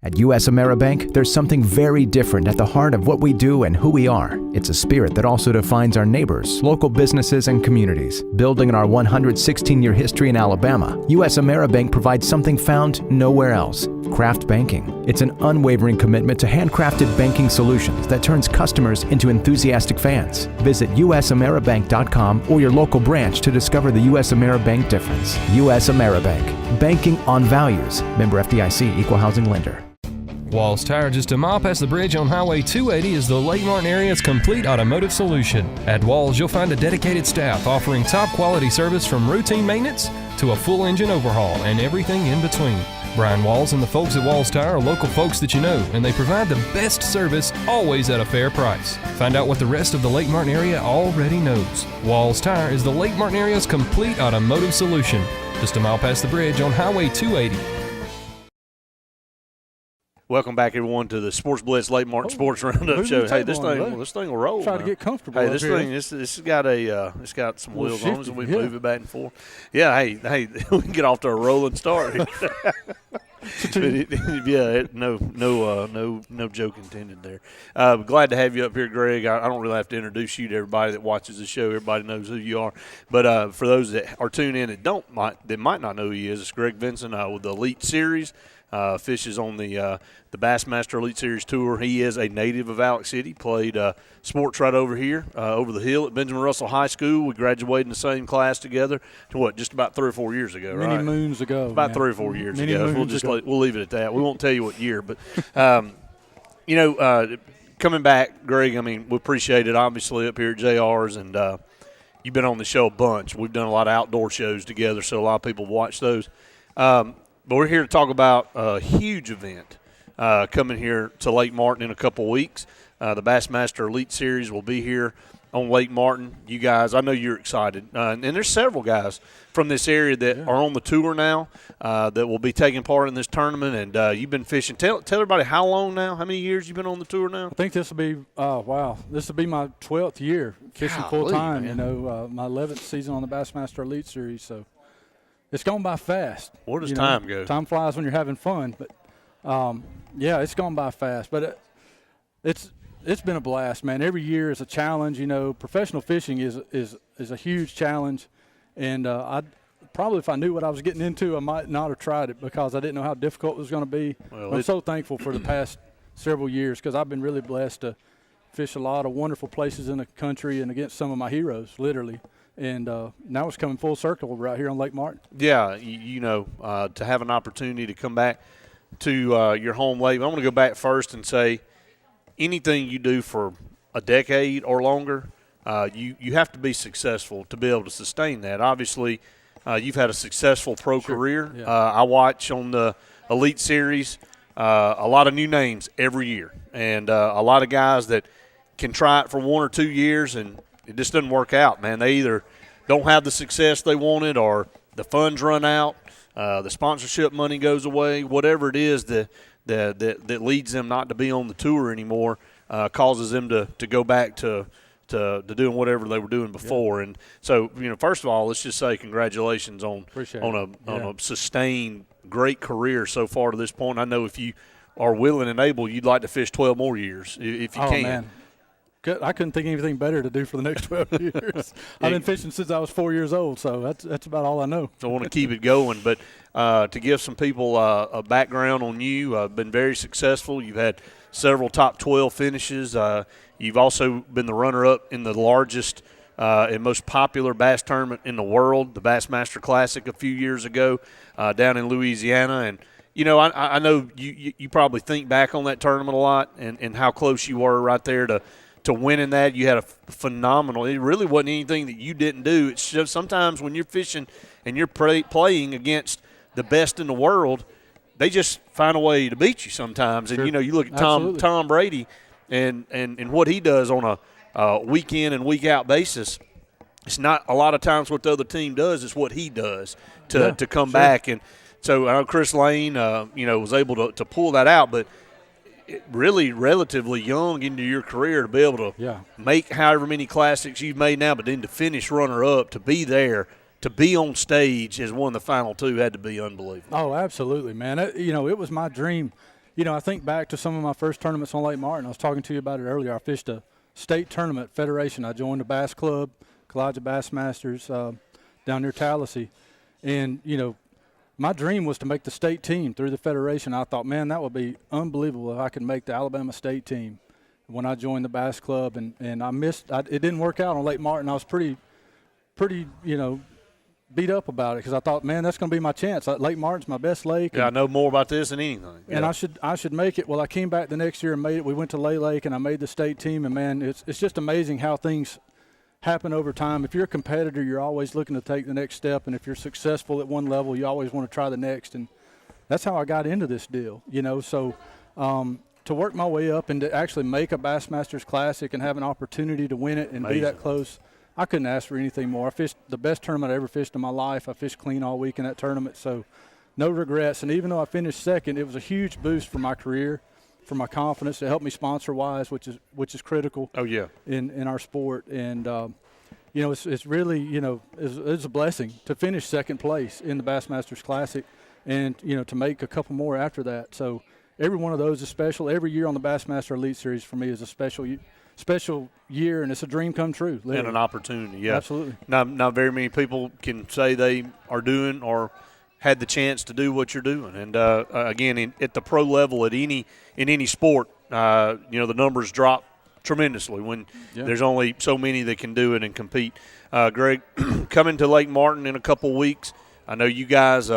At U.S. AmeriBank, there's something very different at the heart of what we do and who we are. It's a spirit that also defines our neighbors, local businesses, and communities. Building on our 116-year history in Alabama, U.S. AmeriBank provides something found nowhere else: craft banking. It's an unwavering commitment to handcrafted banking solutions that turns customers into enthusiastic fans. Visit usameribank.com or your local branch to discover the U.S. AmeriBank difference. U.S. AmeriBank. Banking on values. Member FDIC, Equal Housing Lender. Walls Tire, just a mile past the bridge on Highway 280, is the Lake Martin area's complete automotive solution. At Walls, you'll find a dedicated staff offering top quality service from routine maintenance to a full engine overhaul and everything in between. Brian Walls and the folks at Walls Tire are local folks that you know, and they provide the best service, always at a fair price. Find out what the rest of the Lake Martin area already knows. Walls Tire is the Lake Martin area's complete automotive solution. Just a mile past the bridge on Highway 280. Welcome back, everyone, to the Sports Blitz Lake Martin Sports Roundup show. Hey, this thing will roll. Try to get comfortable. Hey, this has got it's got some wheels on it, and we move it back and forth. Yeah, hey, we can get off to a rolling start here. No joke intended there. Glad to have you up here, Greg. I don't really have to introduce you to everybody that watches the show. Everybody knows who you are. But for those that are tuned in that might not know who he is, it's Greg Vinson with the Elite Series. Fishes on the Bassmaster Elite Series Tour. He is a native of Alec City, played sports right over here, over the hill at Benjamin Russell High School. We graduated in the same class together just about 3 or 4 years ago, right? Many moons ago. About 3 or 4 years Many ago. We'll leave it at that. We won't tell you what year. But, coming back, Greg, I mean, we appreciate it, obviously, up here at JR's, and you've been on the show a bunch. We've done a lot of outdoor shows together, so a lot of people watch those. But we're here to talk about a huge event coming here to Lake Martin in a couple weeks. The Bassmaster Elite Series will be here on Lake Martin. You guys, I know you're excited. And there's several guys from this area that are on the tour now that will be taking part in this tournament. And you've been fishing. Tell everybody how long now, how many years you've been on the tour now? I think this will be, this will be my 12th year fishing full-time. My 11th season on the Bassmaster Elite Series, so. It's gone by fast. Where does time go? Time flies when you're having fun, but it's gone by fast. But it's been a blast, man. Every year is a challenge. Professional fishing is a huge challenge, and I probably, if I knew what I was getting into, I might not have tried it because I didn't know how difficult it was going to be. Well, I'm so thankful for the past several years because I've been really blessed to fish a lot of wonderful places in the country and against some of my heroes, literally. And now it's coming full circle right here on Lake Martin. Yeah, to have an opportunity to come back to your home lake. I want to go back first and say anything you do for a decade or longer, you have to be successful to be able to sustain that. Obviously, you've had a successful pro career. Yeah. I watch on the Elite Series a lot of new names every year and a lot of guys that can try it for 1 or 2 years and it just doesn't work out, man. They either don't have the success they wanted or the funds run out, the sponsorship money goes away, whatever it is that leads them not to be on the tour anymore, causes them to go back to doing whatever they were doing before. Yeah. And so, first of all, let's just say congratulations on a sustained great career so far to this point. I know if you are willing and able, you'd like to fish 12 more years if you can. Man. I couldn't think of anything better to do for the next 12 years. I've been fishing since I was 4 years old, so that's about all I know. So I want to keep it going. But to give some people a background on you, been very successful. You've had several top 12 finishes. You've also been the runner-up in the largest and most popular bass tournament in the world, the Bassmaster Classic a few years ago down in Louisiana. And, I know you probably think back on that tournament a lot and how close you were right there to winning that. You had a phenomenal – it really wasn't anything that you didn't do. It's just sometimes when you're fishing and you're playing against the best in the world, they just find a way to beat you sometimes. And, you look at Tom Brady and what he does on a week-in and week-out basis. It's not a lot of times what the other team does. It's what he does to come back. And so I know Chris Lane, was able to pull that out, but – really relatively young into your career to be able to make however many classics you've made now, but then to finish runner-up, to be there, to be on stage as one of the final two had to be unbelievable. Oh, absolutely, man. It was my dream, I think back to some of my first tournaments on Lake Martin. I was talking to you about it earlier. I fished a state tournament federation. I joined the Bass Club, Kalijah Bassmasters, down near Tallahassee. And, my dream was to make the state team through the federation. I thought, man, that would be unbelievable if I could make the Alabama state team when I joined the Bass Club. And I missed it didn't work out on Lake Martin. I was pretty, beat up about it because I thought, man, that's going to be my chance. Lake Martin's my best lake. Yeah, I know more about this than anything. And I should make it. Well, I came back the next year and made it. We went to Lay Lake, and I made the state team. And, man, it's just amazing how things happen over time. If you're a competitor, you're always looking to take the next step. And if you're successful at one level, you always want to try the next. And that's how I got into this deal, So to work my way up and to actually make a Bassmasters Classic and have an opportunity to win it and be that close, I couldn't ask for anything more. I fished the best tournament I ever fished in my life. I fished clean all week in that tournament, so no regrets. And even though I finished second, it was a huge boost for my career, for my confidence. It helped me sponsor-wise, which is critical. Oh, yeah. In our sport. And, it's really, it's a blessing to finish second place in the Bassmasters Classic and, to make a couple more after that. So every one of those is special. Every year on the Bassmaster Elite Series for me is a special year, and it's a dream come true. Literally. And an opportunity, yeah. Absolutely. Not very many people can say they are doing or had the chance to do what you're doing. And, again, at the pro level in any sport, the numbers drop tremendously when there's only so many that can do it and compete. Greg, coming to Lake Martin in a couple weeks, I know you guys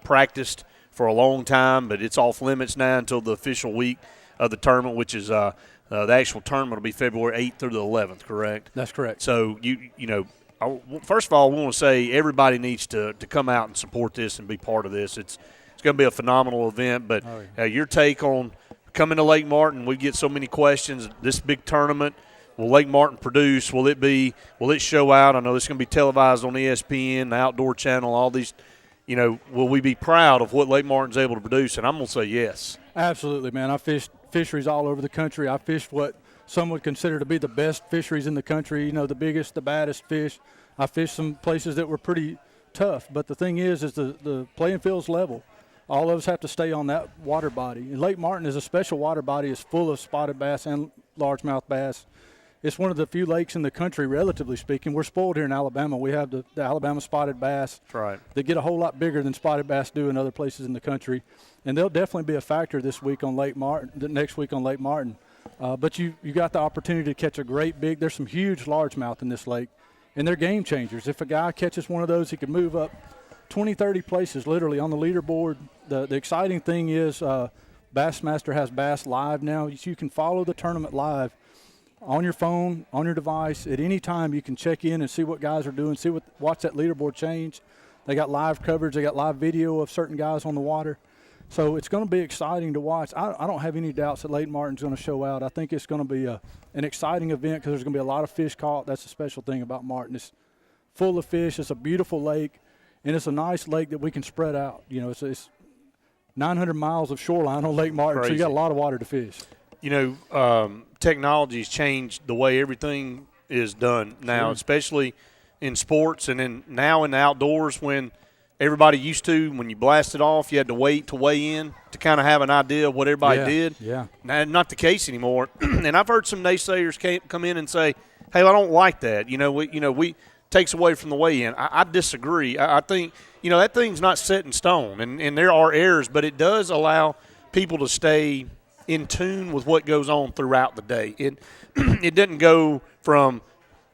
practiced for a long time, but it's off limits now until the official week of the tournament, which is the actual tournament will be February 8th through the 11th, correct? That's correct. So, first of all, I want to say everybody needs to come out and support this and be part of this. It's going to be a phenomenal event, but your take on coming to Lake Martin, we get so many questions. This big tournament, will Lake Martin produce? Will it show out? I know it's going to be televised on ESPN, the Outdoor Channel, all these. Will we be proud of what Lake Martin's able to produce? And I'm going to say yes. Absolutely, man. I fished fisheries all over the country. I fished what some would consider to be the best fisheries in the country, the biggest, the baddest fish. I fished some places that were pretty tough. But the thing is the playing field's level. All of us have to stay on that water body. And Lake Martin is a special water body. It's full of spotted bass and largemouth bass. It's one of the few lakes in the country, relatively speaking. We're spoiled here in Alabama. We have the Alabama spotted bass. That's right. They get a whole lot bigger than spotted bass do in other places in the country. And they'll definitely be a factor this week on Lake Martin, the next week on Lake Martin. But you got the opportunity to catch a great big – there's some huge largemouth in this lake, and they're game changers. If a guy catches one of those, he can move up 20, 30 places literally on the leaderboard. The exciting thing is Bassmaster has Bass Live now. You can follow the tournament live on your phone, on your device. At any time you can check in and see what guys are doing, watch that leaderboard change. They got live coverage. They got live video of certain guys on the water. So it's going to be exciting to watch. I don't have any doubts that Lake Martin's going to show out. I think it's going to be an exciting event because there's going to be a lot of fish caught. That's the special thing about Martin. It's full of fish. It's a beautiful lake, and it's a nice lake that we can spread out. It's 900 miles of shoreline on Lake Martin, so you got a lot of water to fish. Technology's changed the way everything is done now, especially in sports and then now in the outdoors when everybody used to, when you blasted off, you had to wait to weigh in to kind of have an idea of what everybody did. Yeah. Now, not the case anymore. And I've heard some naysayers come in and say, hey, I don't like that. We takes away from the weigh-in. I disagree. I think, that thing's not set in stone, and there are errors, but it does allow people to stay in tune with what goes on throughout the day. It doesn't go from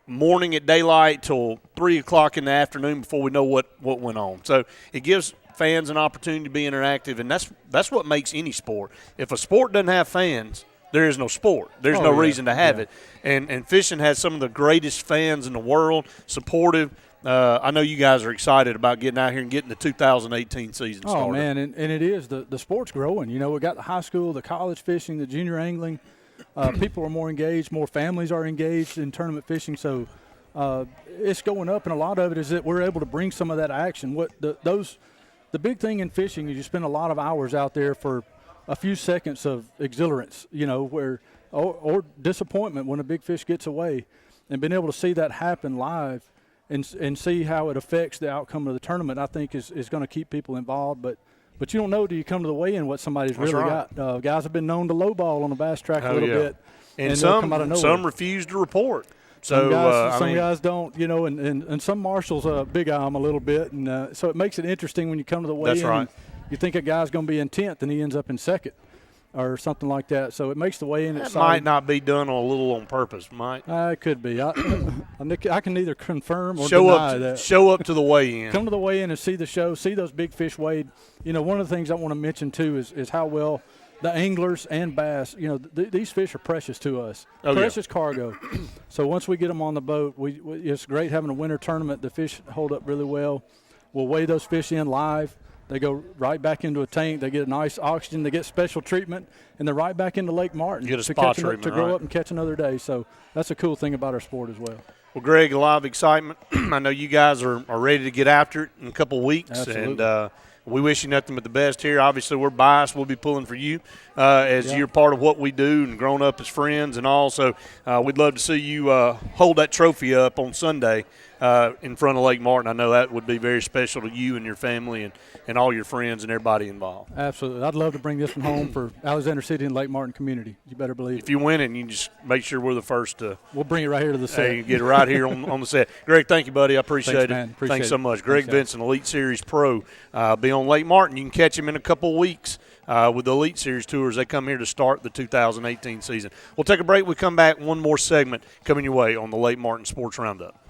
morning at daylight till 3 o'clock in the afternoon before we know what went on. So it gives fans an opportunity to be interactive, and that's what makes any sport. If a sport doesn't have fans, there is no sport. There's no reason to have it. And fishing has some of the greatest fans in the world, supportive. I know you guys are excited about getting out here and getting the 2018 season started. Oh, man, and it is. The sport's growing. We got the high school, the college fishing, the junior angling. People are more engaged. More families are engaged in tournament fishing. So it's going up, and a lot of it is that we're able to bring some of that action. The big thing in fishing is you spend a lot of hours out there for a few seconds of exhilarance, or disappointment when a big fish gets away, and being able to see that happen live and see how it affects the outcome of the tournament, I think is going to keep people involved. But But you don't know till you come to the weigh-in what somebody's That's really right. got. Guys have been known to lowball on the bass track a little bit. And they'll come out of nowhere. some refuse to report. Some So guys don't, and some marshals big eye them a little bit, and so it makes it interesting when you come to the weigh-in. That's right. And you think a guy's going to be in 10th, and he ends up in 2nd, or something like that. So it makes the weigh-in That exciting. might not be done a little on purpose, Mike. It could be. I can neither confirm or Show deny up, that. Show up to the weigh-in. Come to the weigh-in and see the show. See those big fish weighed. One of the things I want to mention too is how well the anglers and bass. These fish are precious to us. Precious cargo. So once we get them on the boat, it's great having a winter tournament. The fish hold up really well. We'll weigh those fish in live. They go right back into a tank. They get a nice oxygen. They get special treatment, and they're right back into Lake Martin Get a spa treatment, to grow right. up and catch another day. So that's a cool thing about our sport as well. Well, Greg, a lot of excitement. I know you guys are ready to get after it in a couple of weeks. Absolutely. And we wish you nothing but the best here. Obviously, we're biased. We'll be pulling for you as you're part of what we do and grown up as friends and all. So we'd love to see you hold that trophy up on Sunday in front of Lake Martin. I know that would be very special to you and your family and all your friends and everybody involved. Absolutely. I'd love to bring this one home for Alexander City and Lake Martin community. You better believe it. If you win it, you just make sure we're the first to. We'll bring it right here to the set. Hey, get it right here on the set. Greg, thank you, buddy. I appreciate Thanks, it. man. Appreciate Thanks it. so much. Greg Thanks, Vinson, Elite Series Pro. Be on Lake Martin. You can catch him in a couple of weeks with the Elite Series Tours. They come here to start the 2018 season. We'll take a break. We come back. One more segment coming your way on the Lake Martin Sports Roundup.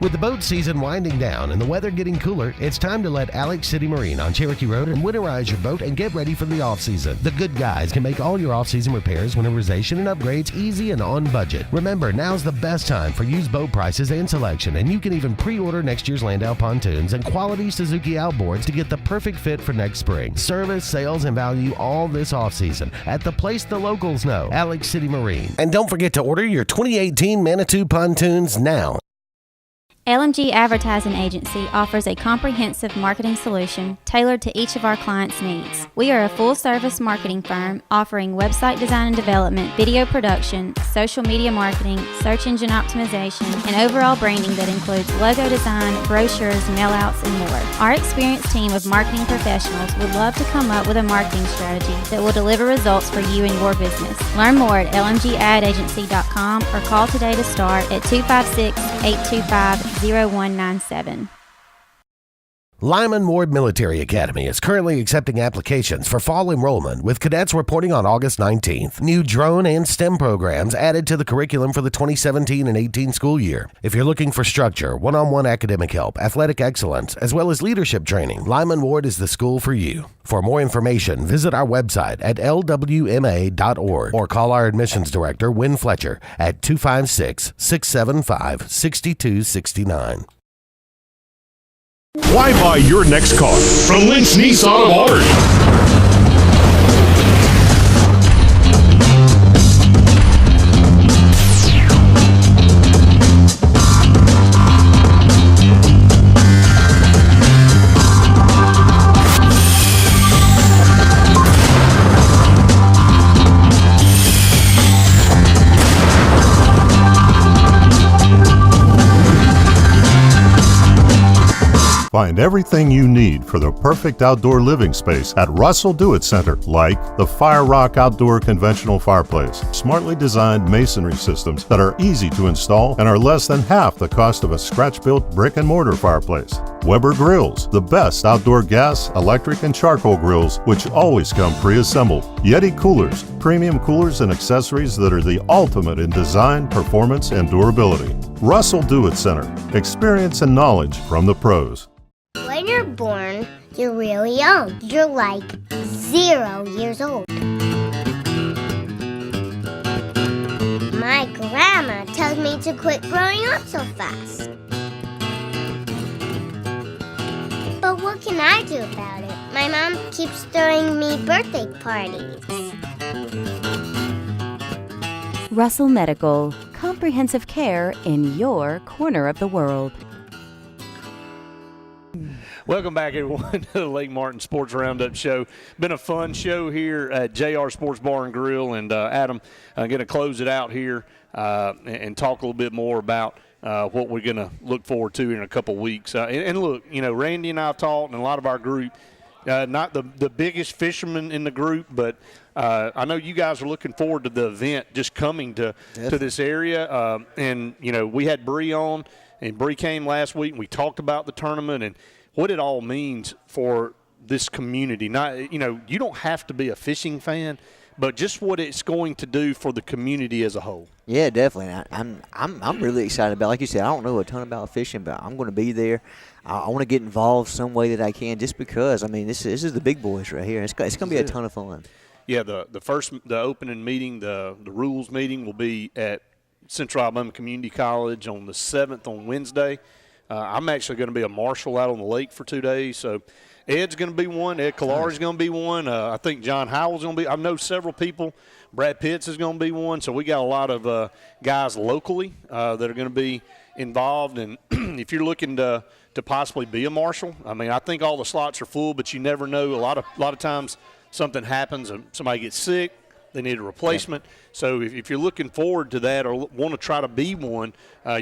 With the boat season winding down and the weather getting cooler, it's time to let Alec City Marine on Cherokee Road and winterize your boat and get ready for the off-season. The good guys can make all your off-season repairs, winterization, and upgrades easy and on budget. Remember, now's the best time for used boat prices and selection, and you can even pre-order next year's Landau pontoons and quality Suzuki outboards to get the perfect fit for next spring. Service, sales, and value all this off-season at the place the locals know, Alec City Marine. And don't forget to order your 2018 Manitou pontoons now. LMG Advertising Agency offers a comprehensive marketing solution tailored to each of our clients' needs. We are a full-service marketing firm offering website design and development, video production, social media marketing, search engine optimization, and overall branding that includes logo design, brochures, mailouts, and more. Our experienced team of marketing professionals would love to come up with a marketing strategy that will deliver results for you and your business. Learn more at lmgadagency.com or call today to start at 256-825-0197. Lyman Ward Military Academy is currently accepting applications for fall enrollment, with cadets reporting on August 19th. New drone and STEM programs added to the curriculum for the 2017 and 18 school year. If you're looking for structure, one-on-one academic help, athletic excellence, as well as leadership training, Lyman Ward is the school for you. For more information, visit our website at lwma.org or call our admissions director, Wynn Fletcher, at 256-675-6269. Why buy your next car from Lynch Nissan of Orange? Find everything you need for the perfect outdoor living space at Russell Do-It Center, like the Fire Rock Outdoor Conventional Fireplace, smartly designed masonry systems that are easy to install and are less than half the cost of a scratch-built brick and mortar fireplace. Weber Grills, the best outdoor gas, electric, and charcoal grills, which always come pre-assembled. Yeti Coolers, premium coolers and accessories that are the ultimate in design, performance, and durability. Russell Do-It Center, experience and knowledge from the pros. When you're born, you're really young. You're like 0 years old. My grandma tells me to quit growing up so fast. But what can I do about it? My mom keeps throwing me birthday parties. Russell Medical, comprehensive care in your corner of the world. Welcome back, everyone, to the Lake Martin Sports Roundup Show. Been a fun show here at JR Sports Bar and Grill. And, Adam, I'm going to close it out here and talk a little bit more about what we're going to look forward to in a couple weeks. And look, you know, Randy and I have talked, and a lot of our group, not the biggest fisherman in the group, but I know you guys are looking forward to the event just coming to this area. And, we had Bree on, and Bree came last week, and we talked about the tournament and what it all means for this community. Not, you don't have to be a fishing fan, but just what it's going to do for the community as a whole. Yeah, definitely. I'm really excited about it. Like you said, I don't know a ton about fishing, but I'm going to be there. I want to get involved some way that I can, just because. I mean, this is the big boys right here. It's going to be a ton of fun. Yeah, the opening meeting, the rules meeting will be at Central Alabama Community College on the 7th on Wednesday. I'm actually going to be a marshal out on the lake for 2 days, so Ed's going to be one. Ed Kalari's going to be one. I think John Howell's going to be. I know several people. Brad Pitts is going to be one. So we got a lot of guys locally that are going to be involved. And if you're looking to possibly be a marshal, I mean, I think all the slots are full, but you never know. A lot of times something happens and somebody gets sick. They need a replacement. Yeah. So if you're looking forward to that or want to try to be one,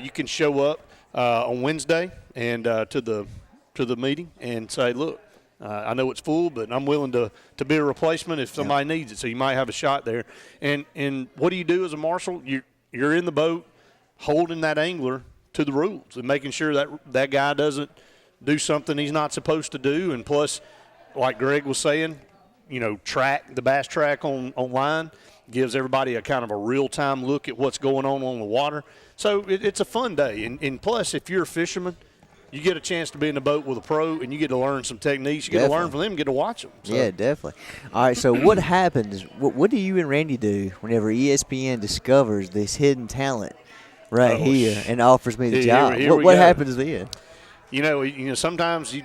you can show up on Wednesday and to the meeting and say, look, I know it's full, but I'm willing to be a replacement if somebody needs it. So you might have a shot there. And what do you do as a marshal? You're in the boat holding that angler to the rules and making sure that guy doesn't do something he's not supposed to do. And plus, like Greg was saying, the bass track online gives everybody a kind of a real-time look at what's going on the water. So it's a fun day. And plus, if you're a fisherman, you get a chance to be in the boat with a pro, and you get to learn some techniques. You get to learn from them and get to watch them. So. Yeah, definitely. All right, so what happens, what do you and Randy do whenever ESPN discovers this hidden talent here and offers me the job? What happens then? Sometimes you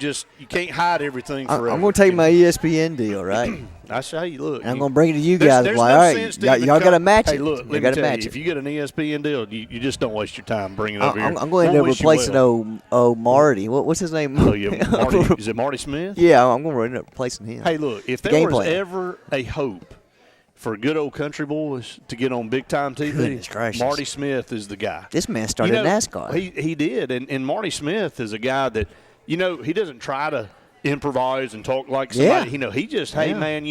can't hide everything forever. I'm going to take my ESPN deal, right? That's how you look. And I'm going to bring it to you guys. Like, all right, y'all got to match it. Hey, look, let me tell you, if you get an ESPN deal, you just don't waste your time bringing it over here. I'm going to end up replacing old Marty. What's his name? Oh, yeah, Marty. Is it Marty Smith? Yeah, I'm going to end up replacing him. Hey, look, if there was ever a hope for good old country boys to get on big-time TV, Marty Smith is the guy. This man started NASCAR. He did, and Marty Smith is a guy that, he doesn't try to improvise and talk like somebody. He just, hey, man,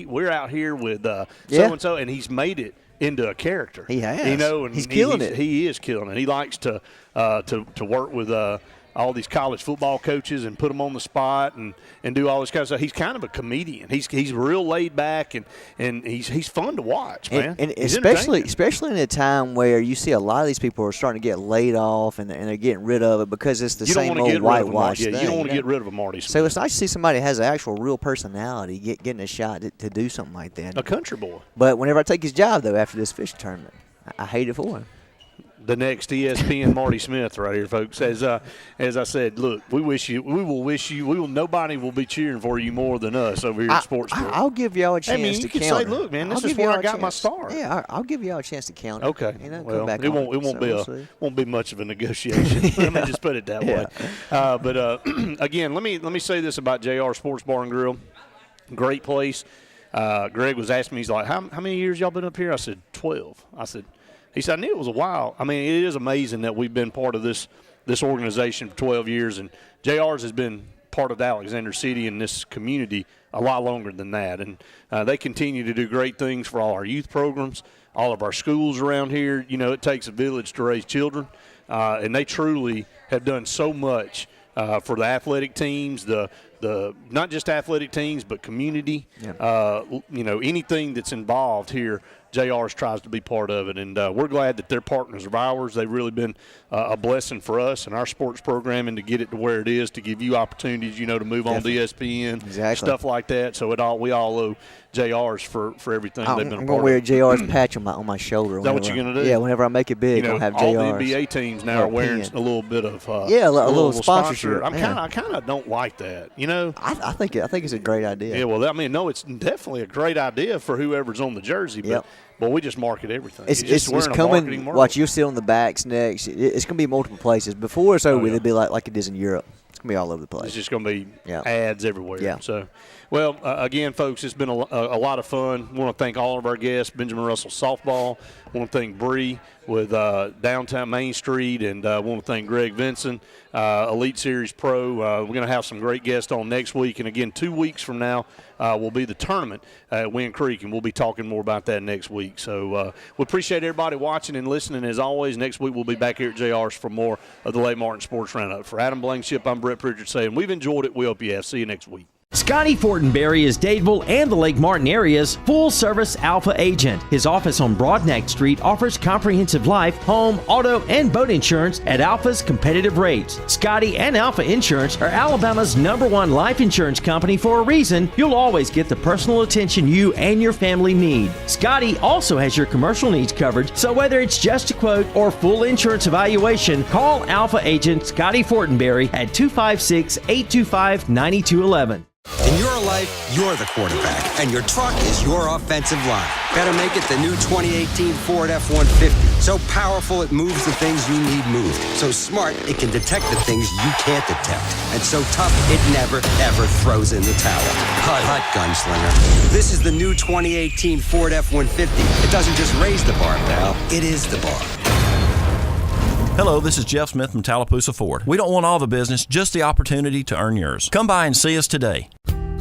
we're out here with so-and-so, and he's made it into a character. He has. And he's killing it. He is killing it. He likes to work with all these college football coaches and put them on the spot and do all this kind of stuff. He's kind of a comedian. He's real laid back and he's fun to watch, man. And especially in a time where you see a lot of these people are starting to get laid off and they're getting rid of it because it's the same old whitewash thing. Yeah, you don't want to get rid of a Marty Smith. So it's nice to see somebody that has an actual real personality getting a shot to do something like that. A country boy. But whenever I take his job, though, after this fishing tournament, I hate it for him. The next ESPN Marty Smith right here, folks. As I said, look, nobody will be cheering for you more than us over here at Sports. I'll give y'all a chance to counter. You can say, look, man, this is where I got my start. Yeah, I'll give y'all a chance to counter. Okay. Well, it won't be much of a negotiation. Let me just put it that way. But again, let me say this about JR Sports Bar and Grill. Great place. Greg was asking me, he's like, how many years y'all been up here? I said 12. He said, I knew it was a while. I mean, it is amazing that we've been part of this organization for 12 years, and JR's has been part of Alexander City and this community a lot longer than that. And they continue to do great things for all our youth programs, all of our schools around here. It takes a village to raise children, and they truly have done so much for the athletic teams, the not just athletic teams, but community. Anything that's involved here, JR's tries to be part of it, and we're glad that they're partners of ours. They've really been a blessing for us and our sports programming to get it to where it is, to give you opportunities, to move on to ESPN, stuff like that. So we all owe JR's for everything they've been a part of. I'm going to wear JR's patch on my shoulder. Is that what you're going to do? Yeah, whenever I make it big, I'll have JR's. All the NBA teams now are wearing a little bit of a little sponsorship. I kind of don't like that. I think it's a great idea. Yeah, well, I mean, no, it's definitely a great idea for whoever's on the jersey, but we just market everything. It's coming. Watch, you'll see on the backs next. It's going to be multiple places. Before it's over, it'll be like it is in Europe. It's going to be all over the place. It's just going to be ads everywhere. Yeah. So, well, again, folks, it's been a lot of fun. I want to thank all of our guests, Benjamin Russell Softball. I want to thank Bree with Downtown Main Street, and I want to thank Greg Vinson, Elite Series Pro. We're going to have some great guests on next week. And, again, 2 weeks from now will be the tournament at Wind Creek, and we'll be talking more about that next week. So we appreciate everybody watching and listening. As always, next week we'll be back here at JR's for more of the Lake Martin Sports Roundup. For Adam Blankenship, I'm Brett Pritchard saying we've enjoyed it. We hope you have. See you next week. Scotty Fortenberry is Dadeville and the Lake Martin area's full-service Alpha agent. His office on Broadneck Street offers comprehensive life, home, auto, and boat insurance at Alpha's competitive rates. Scotty and Alpha Insurance are Alabama's #1 life insurance company for a reason. You'll always get the personal attention you and your family need. Scotty also has your commercial needs covered, so whether it's just a quote or full insurance evaluation, call Alpha agent Scotty Fortenberry at 256-825-9211. In your life, you're the quarterback, and your truck is your offensive line. Better make it the new 2018 Ford F-150. So powerful it moves the things you need moved. So smart it can detect the things you can't detect. And so tough it never, ever throws in the towel. Hut, hut, gunslinger. This is the new 2018 Ford F-150. It doesn't just raise the bar, pal. It is the bar. Hello, this is Jeff Smith from Tallapoosa Ford. We don't want all the business, just the opportunity to earn yours. Come by and see us today.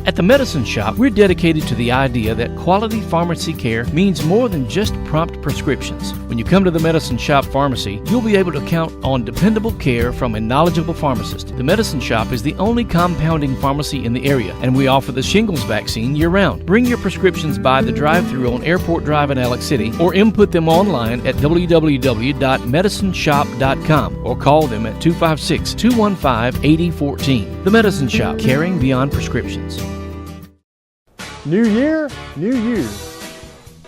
At the Medicine Shop, we're dedicated to the idea that quality pharmacy care means more than just prompt prescriptions. When you come to the Medicine Shop Pharmacy, you'll be able to count on dependable care from a knowledgeable pharmacist. The Medicine Shop is the only compounding pharmacy in the area, and we offer the shingles vaccine year-round. Bring your prescriptions by the drive-thru on Airport Drive in Alec City, or input them online at www.medicineshop.com, or call them at 256-215-8014. The Medicine Shop, caring beyond prescriptions. New year, new you.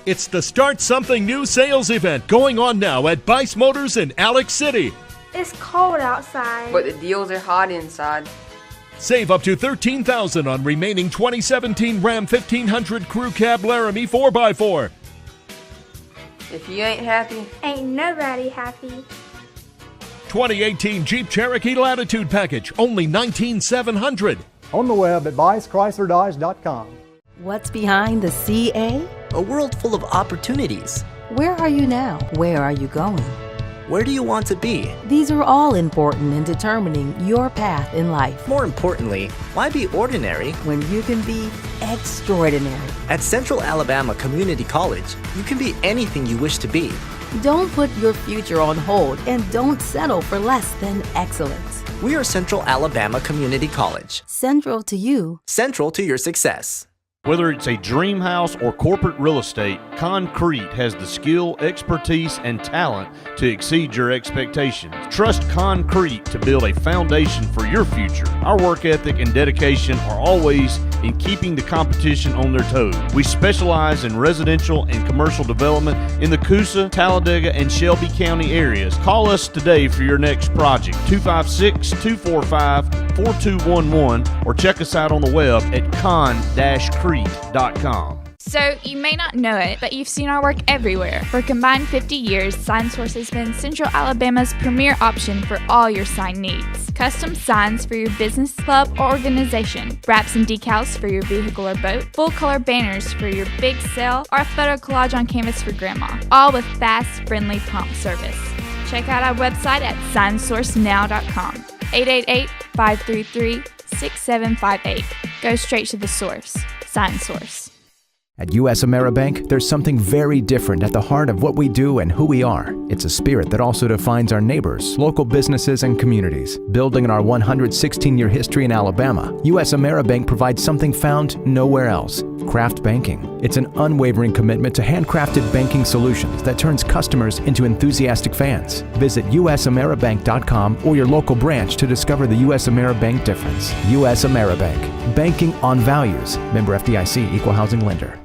It's the Start Something New sales event going on now at Bice Motors in Alec City. It's cold outside, but the deals are hot inside. Save up to $13,000 on remaining 2017 Ram 1500 Crew Cab Laramie 4x4. If you ain't happy, ain't nobody happy. 2018 Jeep Cherokee Latitude Package, only $19,700. On the web at BuySChryslerDodge.com. What's behind the CA? A world full of opportunities. Where are you now? Where are you going? Where do you want to be? These are all important in determining your path in life. More importantly, why be ordinary when you can be extraordinary? At Central Alabama Community College, you can be anything you wish to be. Don't put your future on hold and don't settle for less than excellence. We are Central Alabama Community College. Central to you. Central to your success. Whether it's a dream house or corporate real estate, Concrete has the skill, expertise, and talent to exceed your expectations. Trust Concrete to build a foundation for your future. Our work ethic and dedication are always in keeping the competition on their toes. We specialize in residential and commercial development in the Coosa, Talladega, and Shelby County areas. Call us today for your next project, 256-245-4211, or check us out on the web at con-crete.com. So, you may not know it, but you've seen our work everywhere. For a combined 50 years, SignSource has been Central Alabama's premier option for all your sign needs. Custom signs for your business, club, or organization. Wraps and decals for your vehicle or boat. Full-color banners for your big sale, or a photo collage on canvas for grandma. All with fast, friendly, prompt service. Check out our website at signsourcenow.com. 888-533-6758. Go straight to the source. SignSource. At U.S. Ameribank, there's something very different at the heart of what we do and who we are. It's a spirit that also defines our neighbors, local businesses, and communities. Building on our 116-year history in Alabama, U.S. Ameribank provides something found nowhere else: craft banking. It's an unwavering commitment to handcrafted banking solutions that turns customers into enthusiastic fans. Visit usameribank.com or your local branch to discover the U.S. Ameribank difference. U.S. Ameribank. Banking on values. Member FDIC, Equal Housing Lender.